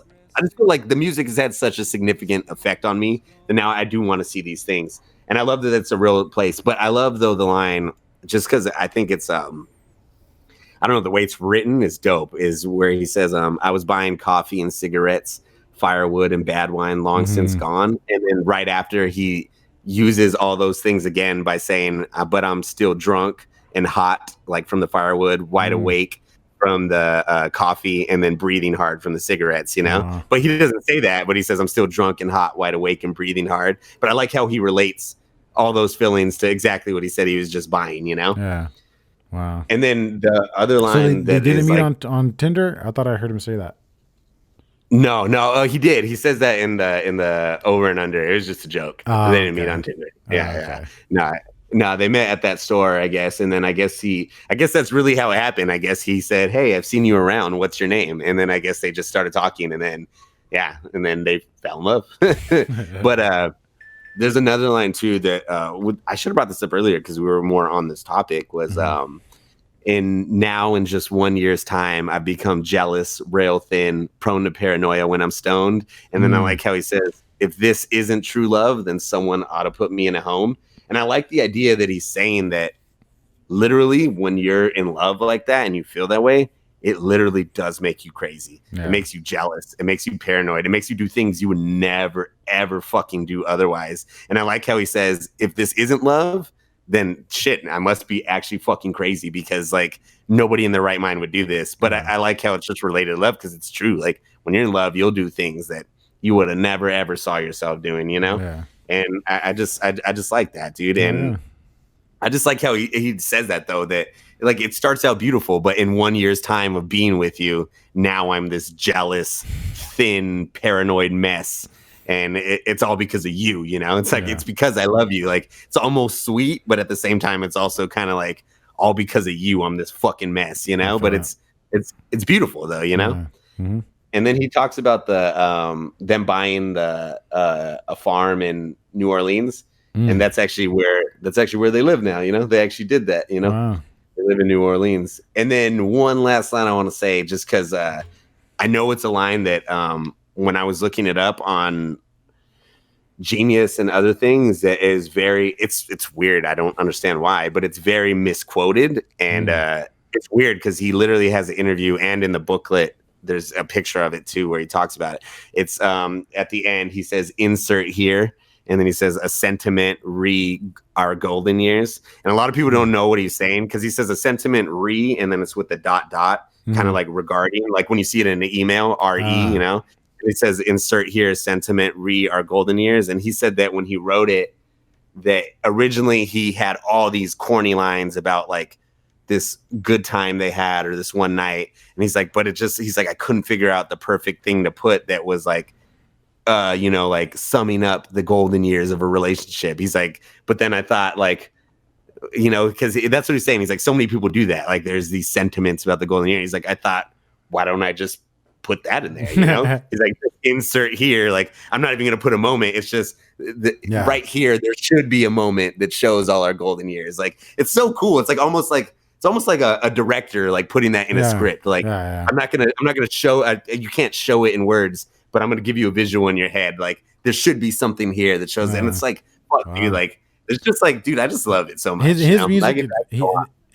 feel like the music has had such a significant effect on me that now I do want to see these things. And I love that it's a real place. But I love, though, the line, just because I think it's, I don't know, the way it's written is dope, is where he says, I was buying coffee and cigarettes, firewood and bad wine long since gone. And then right after he uses all those things again by saying, but I'm still drunk and hot, like from the firewood, wide awake from the coffee, and then breathing hard from the cigarettes, you know? But he doesn't say that, but he says, I'm still drunk and hot, wide awake and breathing hard. But I like how he relates all those feelings to exactly what he said he was just buying, you know? Yeah. Wow. And then the other line they didn't meet on Tinder? I thought I heard him say that. No, he did. He says that in the Over and Under. It was just a joke. They didn't meet on Tinder. Yeah. No, they met at that store, I guess. And then I guess that's really how it happened. I guess he said, "Hey, I've seen you around. What's your name?" And then I guess they just started talking, and then they fell in love. But there's another line too that I should have brought this up earlier because we were more on this topic. Was in just 1 year's time, I've become jealous, rail thin, prone to paranoia when I'm stoned. And then I like how he says, if this isn't true love, then someone ought to put me in a home. And I like the idea that he's saying that literally when you're in love like that and you feel that way, it literally does make you crazy. It makes you jealous. It makes you paranoid. It makes you do things you would never, ever fucking do otherwise. And I like how he says, if this isn't love, then shit, I must be actually fucking crazy, because like nobody in their right mind would do this. But I like how it's just related to love, because it's true. Like when you're in love, you'll do things that you would have never ever saw yourself doing, you know? Yeah. And I just like that, dude. And I just like how he says that, though, that like it starts out beautiful, but in 1 year's time of being with you, now I'm this jealous, thin, paranoid mess. And it's all because of you, you know? It's like, it's because I love you. Like, it's almost sweet, but at the same time, it's also kind of like all because of you. I'm this fucking mess, you know? But it's beautiful, though, you know? Yeah. Mm-hmm. And then he talks about the them buying a farm in New Orleans, and that's actually where they live now. You know, they actually did that. You know, they live in New Orleans. And then one last line I want to say, just because I know it's a line that when I was looking it up on Genius and other things, that is very it's weird. I don't understand why, but it's very misquoted, and it's weird because he literally has an interview, and in the booklet there's a picture of it too where he talks about it. It's at the end he says insert here, and then he says a sentiment re our golden years, and a lot of people don't know what he's saying because he says a sentiment re, and then it's with the dot kind of like regarding, like when you see it in the email re, you know. It says insert here sentiment re our golden years, and he said that when he wrote it, that originally he had all these corny lines about like this good time they had or this one night, and he's like, but he's like, I couldn't figure out the perfect thing to put that was like you know, like summing up the golden years of a relationship. He's like, but then I thought, like, you know, because that's what he's saying. He's like, so many people do that, like there's these sentiments about the golden year. He's like, I thought, why don't I just put that in there, you know? He's like, insert here, like I'm not even gonna put a moment, it's just right here there should be a moment that shows all our golden years. Like it's so cool. It's almost like a director like putting that in a script. Like I'm not gonna show you can't show it in words, but I'm gonna give you a visual in your head. Like there should be something here that shows and it's like, fuck, dude, like it's just like, dude, I just love it so much. His music,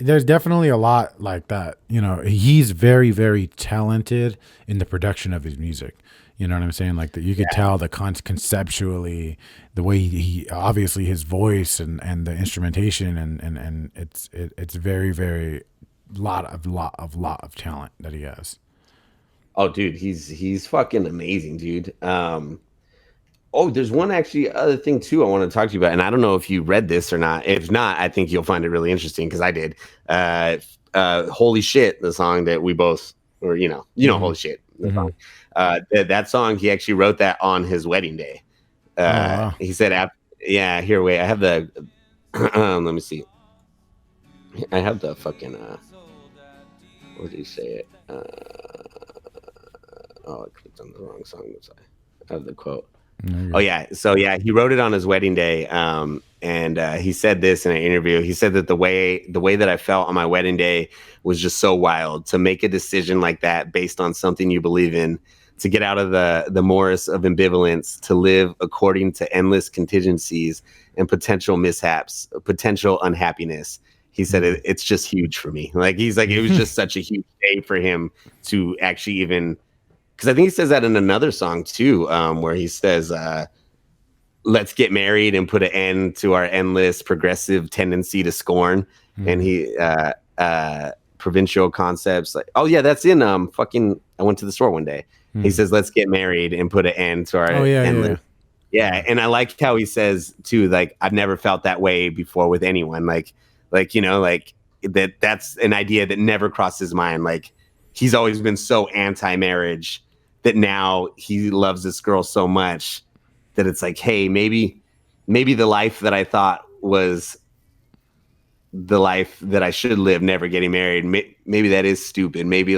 there's definitely a lot like that. You know, he's very, very talented in the production of his music. You know what I'm saying? Like that, you could tell the conceptually, the way he obviously his voice and the instrumentation and it's very, very lot of talent that he has. Oh, dude, he's fucking amazing, dude. Oh, there's one actually other thing too I want to talk to you about, and I don't know if you read this or not. If not, I think you'll find it really interesting because I did. Holy Shit, the song that we both, or you know, Holy Shit, the song. That song, he actually wrote that on his wedding day. He said, here, wait, I have the, let me see. I have the fucking, where did he say it? I clicked on the wrong song. I have the quote. Oh yeah. So yeah, he wrote it on his wedding day. And he said this in an interview. He said that the way that I felt on my wedding day was just so wild. To make a decision like that based on something you believe in, to get out of the morass of ambivalence, to live according to endless contingencies and potential mishaps, potential unhappiness. He said it's just huge for me. Like he's like, it was just such a huge day for him to actually even. Because I think he says that in another song too, where he says, let's get married and put an end to our endless progressive tendency to scorn. And he, provincial concepts. Like, oh yeah, that's in fucking, I went to the store one day. He says, let's get married and put an end to our endless. Yeah. And I like how he says too, like, I've never felt that way before with anyone. Like, you know, like that's an idea that never crossed his mind. Like he's always been so anti-marriage that now he loves this girl so much that it's like, hey, maybe the life that I thought was the life that I should live, never getting married, maybe that is stupid. Maybe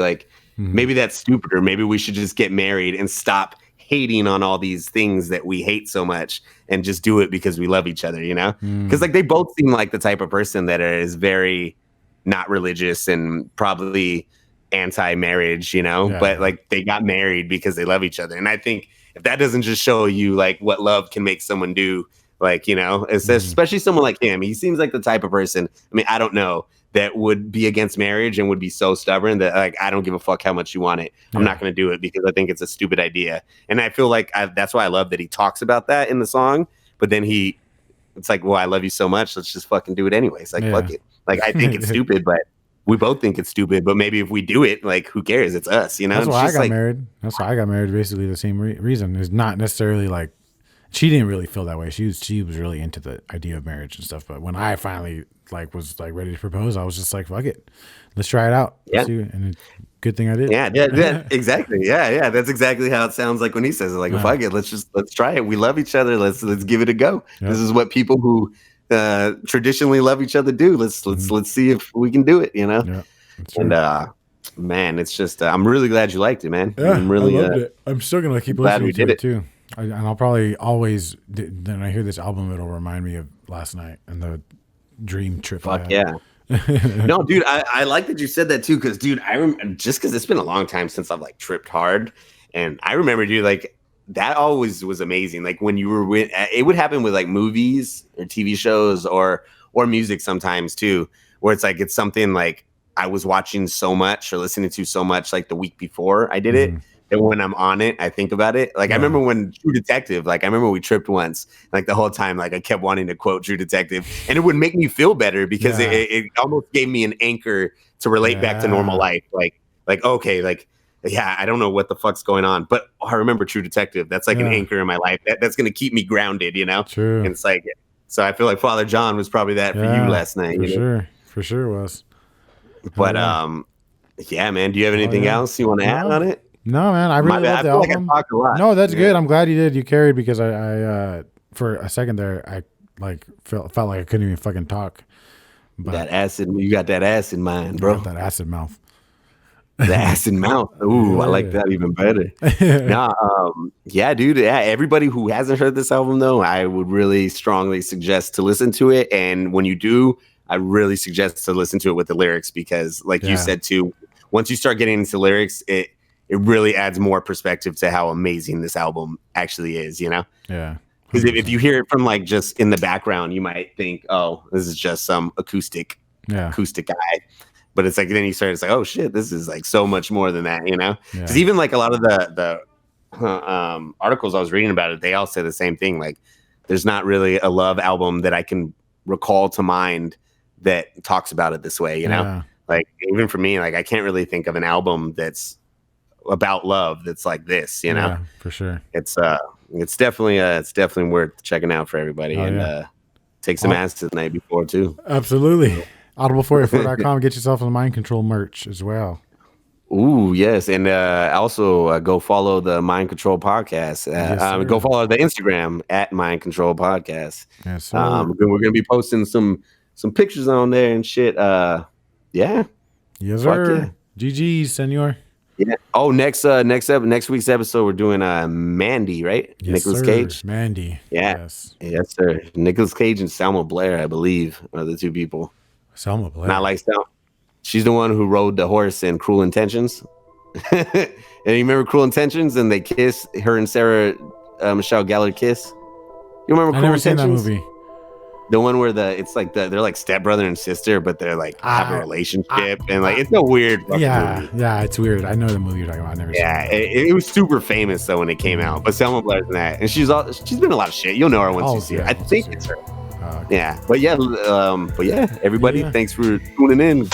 maybe that's stupid, or maybe we should just get married and stop hating on all these things that we hate so much and just do it because we love each other, you know? Because like they both seem like the type of person that is very not religious and probably anti-marriage, you know, but like they got married because they love each other. And I think if that doesn't just show you like what love can make someone do, like, you know, especially someone like him, he seems like the type of person, I mean, I don't know, that would be against marriage and would be so stubborn that like, I don't give a fuck how much you want it. I'm not going to do it because I think it's a stupid idea. And I feel like that's why I love that he talks about that in the song. But then it's like, well, I love you so much. Let's just fucking do it anyways. Like, fuck it. Like, I think it's stupid, but we both think it's stupid. But maybe if we do it, like, who cares? It's us, you know? That's why I got married. That's why I got married. Basically the same reason. It's not necessarily like, she didn't really feel that way. She was really into the idea of marriage and stuff. But when I finally like was like ready to propose, I was just like, fuck it, let's try it out. Yeah, and good thing I did. Yeah, exactly. Yeah, that's exactly how it sounds like when he says it. Like, fuck it, let's try it. We love each other. Let's give it a go. Yep. This is what people who traditionally love each other do. Let's see if we can do it. You know. Yeah, and man, it's just I'm really glad you liked it, man. Yeah, I loved it. I'm still gonna keep listening to it too. And I'll probably always, then I hear this album, it'll remind me of last night and the dream trip. Fuck yeah. No, dude, I like that you said that too. Cause dude, I remember just cause it's been a long time since I've like tripped hard. And I remember, dude, like that always was amazing. Like when you were it would happen with like movies or TV shows or music sometimes too, where it's like, it's something like I was watching so much or listening to so much like the week before I did it. And when I'm on it, I think about it. Like I remember when True Detective, like I remember we tripped once, like the whole time, like I kept wanting to quote True Detective and it would make me feel better because it almost gave me an anchor to relate back to normal life. Like, okay, like, yeah, I don't know what the fuck's going on, but I remember True Detective. That's like an anchor in my life. That's going to keep me grounded, you know? True. And it's like, so I feel like Father John was probably that for you last night. For sure was. But, yeah, man, do you have anything else you want to add on it? No, man, I really love the album. Like a lot. No, that's good. I'm glad you did. You carried because I for a second there, I like felt like I couldn't even fucking talk. But that acid, you got that acid mind, bro. That acid mouth. The acid mouth. Ooh, I like that even better. Yeah, dude. Yeah, everybody who hasn't heard this album though, I would really strongly suggest to listen to it. And when you do, I really suggest to listen to it with the lyrics because, like you said too, once you start getting into lyrics, it really adds more perspective to how amazing this album actually is, you know? Yeah. Because if you hear it from like just in the background, you might think, oh, this is just some acoustic guy. But it's like, then you start, it's like, oh shit, this is like so much more than that, you know? Because even like a lot of the articles I was reading about it, they all say the same thing. Like, there's not really a love album that I can recall to mind that talks about it this way, you know? Yeah. Like, even for me, like, I can't really think of an album that's about love that's like this, you know? Yeah, for sure. It's definitely worth checking out for everybody. Take some acid the night before too. Absolutely. Audible484.com. Get yourself some Mind Control merch as well. Ooh, yes. And also go follow the Mind Control podcast. Go follow the Instagram at Mind Control Podcast. Yes, sir. We're gonna be posting some pictures on there and shit. Yeah. Yes, sir. GG's, senor. Yeah. Oh, next week's episode, we're doing Mandy, right? Yes, Nicolas Cage. Mandy. Yeah. Yes, sir. Nicolas Cage and Selma Blair, I believe, are the two people. Selma Blair. Not like Selma. She's the one who rode the horse in Cruel Intentions. And you remember Cruel Intentions? And they kiss, her and Sarah Michelle Gellar kiss. You remember Cruel Intentions? I've never seen that movie. The one where they're like stepbrother and sister, but they're like have a relationship, and like it's a weird movie. Yeah, it's weird. I know the movie you're talking about. I've never seen it. It was super famous though when it came out. But Selma Blair's in that, and she's been in a lot of shit. You'll know her once you see her. I think it's her. Okay. Yeah, but yeah, everybody, thanks for tuning in.